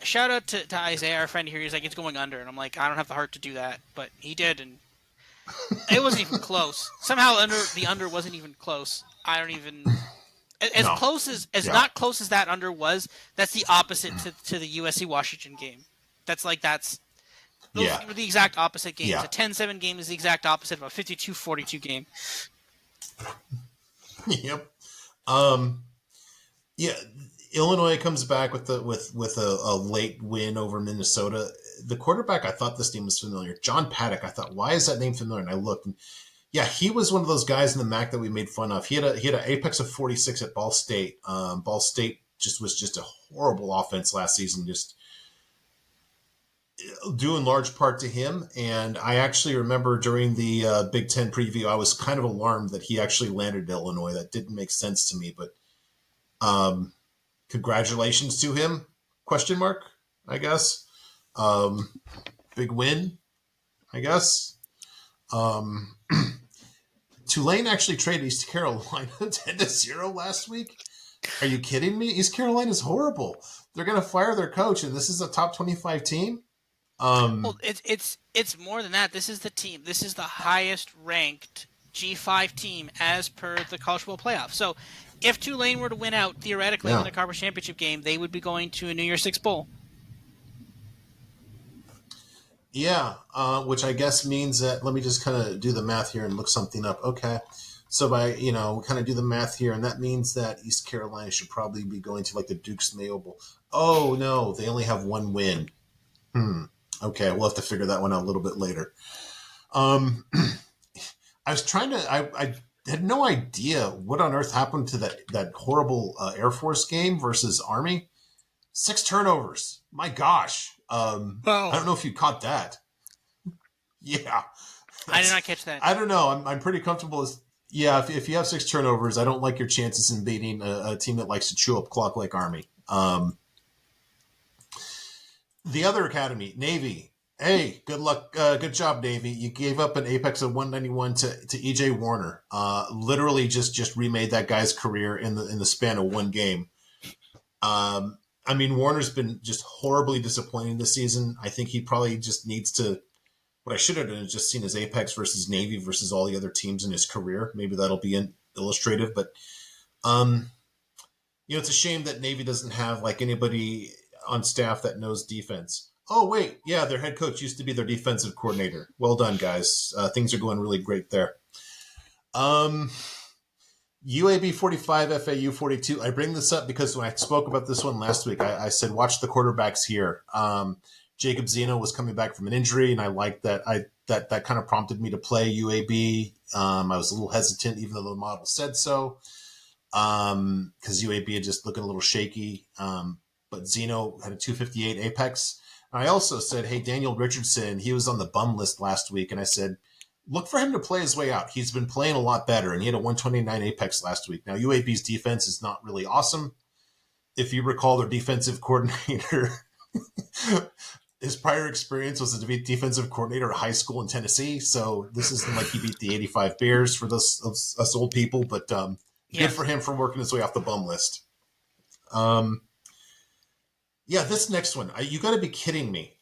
shout out to Isaiah, our friend here. He's like, it's going under, and I'm like, I don't have the heart to do that, but he did, and it wasn't even close. Somehow the under wasn't even close. I don't even. As No. close as Yeah. not close as that under was, that's the opposite to the USC Washington game. Those Yeah. were the exact opposite games. Yeah. A 10-7 game is the exact opposite of a 52-42 game. Yep. Yeah. Illinois comes back with a late win over Minnesota. The quarterback, I thought this name was familiar. John Paddock. I thought, why is that name familiar? And I looked, and yeah, he was one of those guys in the MAC that we made fun of. He had an apex of 46 at Ball State. Ball State was just a horrible offense last season, just due in large part to him. And I actually remember during the Big Ten preview, I was kind of alarmed that he actually landed at Illinois. That didn't make sense to me, but congratulations to him? Question mark, I guess. Big win, I guess. Tulane actually traded East Carolina 10-0 last week. Are you kidding me? East Carolina's horrible. They're going to fire their coach, and this is a top 25 team. Well, it's more than that. This is the team. This is the highest ranked G5 team as per the college football playoff. So, if Tulane were to win out theoretically in the conference championship game, they would be going to a New Year's Six bowl. Yeah, which I guess means that, let me just kind of do the math here and look something up. Okay. So by, kind of do the math here, and that means that East Carolina should probably be going to like the Duke's Mayo Bowl. Oh, no, they only have 1 win. Okay, we'll have to figure that one out a little bit later. I was trying to, I had no idea what on earth happened to that horrible Air Force game versus Army. 6 turnovers. My gosh. I don't know if you caught that. Yeah. I did not catch that. I don't know. I'm pretty comfortable as, yeah, if you have 6 turnovers, I don't like your chances in beating a team that likes to chew up clock like Army. The other academy, Navy. Hey, good luck. Good job, Navy. You gave up an apex of 191 to EJ Warner. Literally just remade that guy's career in the span of 1 game. I mean, Warner's been just horribly disappointing this season. I think he probably just needs to. What I should have done is just seen his apex versus Navy versus all the other teams in his career. Maybe that'll be illustrative. But it's a shame that Navy doesn't have like anybody on staff that knows defense. Oh wait, yeah, their head coach used to be their defensive coordinator. Well done, guys. Things are going really great there. UAB 45, FAU 42. I bring this up because when I spoke about this one last week, I said, watch the quarterbacks here. Jacob Zeno was coming back from an injury, and I liked that. That kind of prompted me to play UAB. I was a little hesitant, even though the model said so, because UAB had just looking a little shaky. But Zeno had a 258 apex. And I also said, hey, Daniel Richardson, he was on the bum list last week, and I said, look for him to play his way out. He's been playing a lot better, and he had a 129 apex last week. Now, UAB's defense is not really awesome. If you recall, their defensive coordinator, his prior experience was a defensive coordinator at high school in Tennessee. So this isn't like he beat the 85 Bears for us old people, but good for him for working his way off the bum list. Yeah, this next one, you got to be kidding me.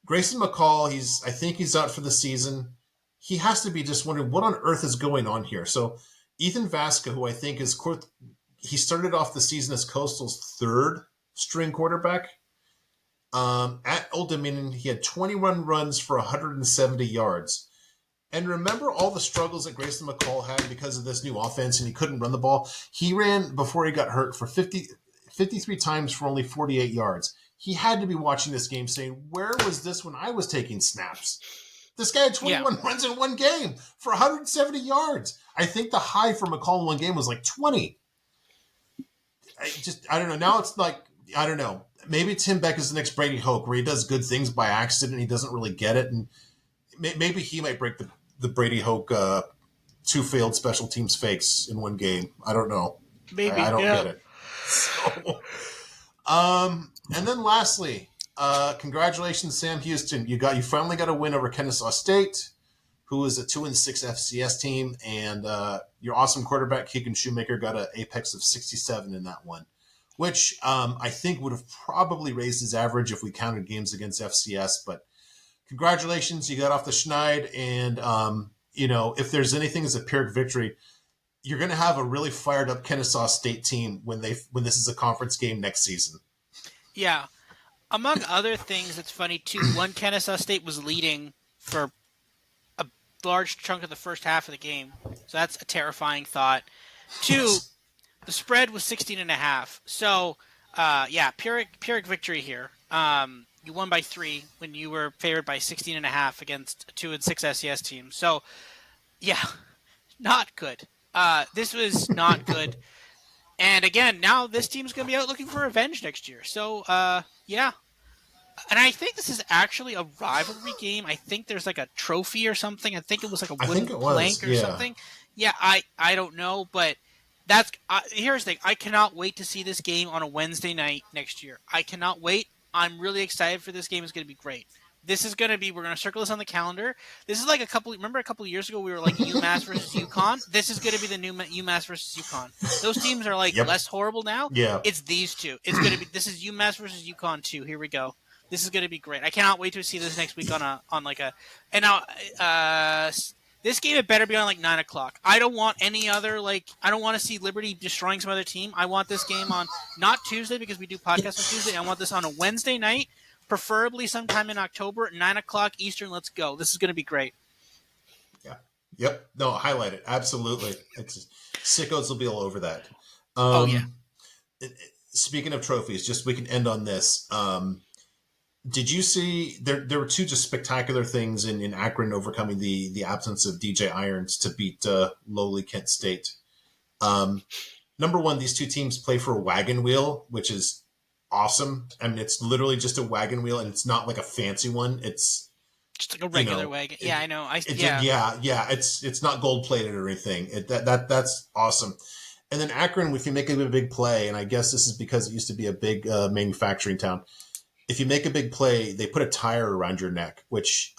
Grayson McCall, I think he's out for the season. He has to be just wondering what on earth is going on here. So Ethan Vasca, who I think he started off the season as Coastal's 3rd string quarterback. At Old Dominion, he had 21 runs for 170 yards. And remember all the struggles that Grayson McCall had because of this new offense, and he couldn't run the ball. He ran, before he got hurt, for 53 times for only 48 yards. he had to be watching this game saying, where was this when I was taking snaps? This guy had Yeah, 21 runs in one game for 170 yards. I think the high for McCall in one game was like 20. I don't know. Now it's like, I don't know. Maybe Tim Beck is the next Brady Hoke, where he does good things by accident and he doesn't really get it. And maybe he might break the Brady Hoke two failed special teams fakes in one game. I don't know. I maybe. don't Yeah. get it. So, and then lastly, congratulations, Sam Houston. You finally got a win over Kennesaw State, who is a 2-6 FCS team, and your awesome quarterback Keegan Shoemaker got an apex of 67 in that one, which I think would have probably raised his average if we counted games against FCS. But congratulations, you got off the schneid, and if there's anything as a Pyrrhic victory, you're going to have a really fired up Kennesaw State team when this is a conference game next season. Yeah. Among other things, it's funny too. One, Kennesaw State was leading for a large chunk of the first half of the game, so that's a terrifying thought. Two, Yes. the spread was 16.5. So, yeah, Pyrrhic victory here. You won by 3 when you were favored by 16.5 against a 2-6 SES team. So, yeah, not good. This was not good. And again, now this team's going to be out looking for revenge next year. So, yeah. And I think this is actually a rivalry game. I think there's like a trophy or something. I think it was like a I think wooden it was, plank or yeah. something. Yeah, I don't know, but that's here's the thing. I cannot wait to see this game on a Wednesday night next year. I cannot wait. I'm really excited for this game. It's going to be great. This is going to be. We're going to circle this on the calendar. This is like a couple. Remember a couple of years ago we were like UMass versus UConn. This is going to be the new UMass versus UConn. Those teams are like Yep. less horrible now. Yeah. It's these two. It's going to be. This is UMass versus UConn 2. Here we go. This is going to be great. I cannot wait to see this next week on like a. And now, this game it better be on like 9 o'clock. I don't want any other like. I don't want to see Liberty destroying some other team. I want this game on not Tuesday because we do podcasts on Tuesday. I want this on a Wednesday night, preferably sometime in October at 9 o'clock Eastern. Let's go. This is going to be great. Yeah. Yep. No, highlight it. Absolutely. It's sickos will be all over that. Oh yeah. Um, Speaking of trophies, just we can end on this. Did you see there were two just spectacular things in Akron overcoming the absence of DJ Irons to beat lowly Kent State. Um, Number one, these two teams play for a wagon wheel, which is awesome. I mean, it's literally just a wagon wheel, and it's not like a fancy one. It's Just like a you regular know, wagon. it, Yeah, I know. yeah, Yeah. yeah. It's not gold plated or anything. That's awesome. And then Akron, if you make a big play, and I guess this is because it used to be a big manufacturing town. If you make a big play, they put a tire around your neck, which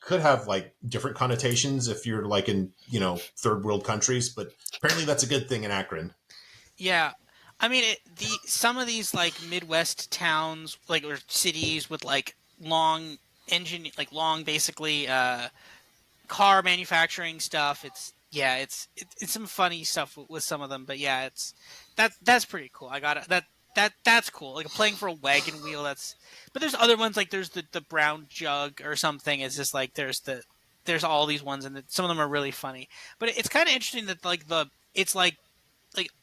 could have like different connotations if you're like in third world countries, but apparently that's a good thing in Akron. Yeah. I mean, some of these like Midwest towns, like or cities with like long long basically car manufacturing stuff. It's some funny stuff with some of them, but yeah, that's pretty cool. I got it. That's cool. Like playing for a wagon wheel. But there's other ones like there's the brown jug or something. It's just like there's all these ones and some of them are really funny. But it's kind of interesting that it's like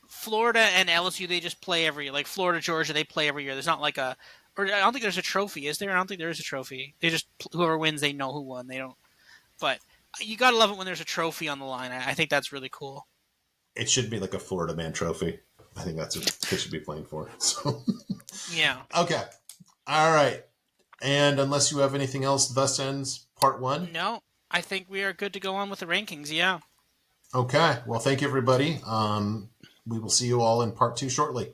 Florida and LSU they just play every year. Like Florida Georgia they play every year. There's not like or I don't think there's a trophy. Is there? I don't think there is a trophy. They just whoever wins they know who won. They don't. But you gotta love it when there's a trophy on the line. I think that's really cool. It should be like a Florida Man trophy. I think that's what they should be playing for. So Yeah. okay, all right. And unless you have anything else, thus ends part one. No, I think we are good to go on with the rankings. Yeah. Okay. Well, thank you, everybody. We will see you all in part two shortly.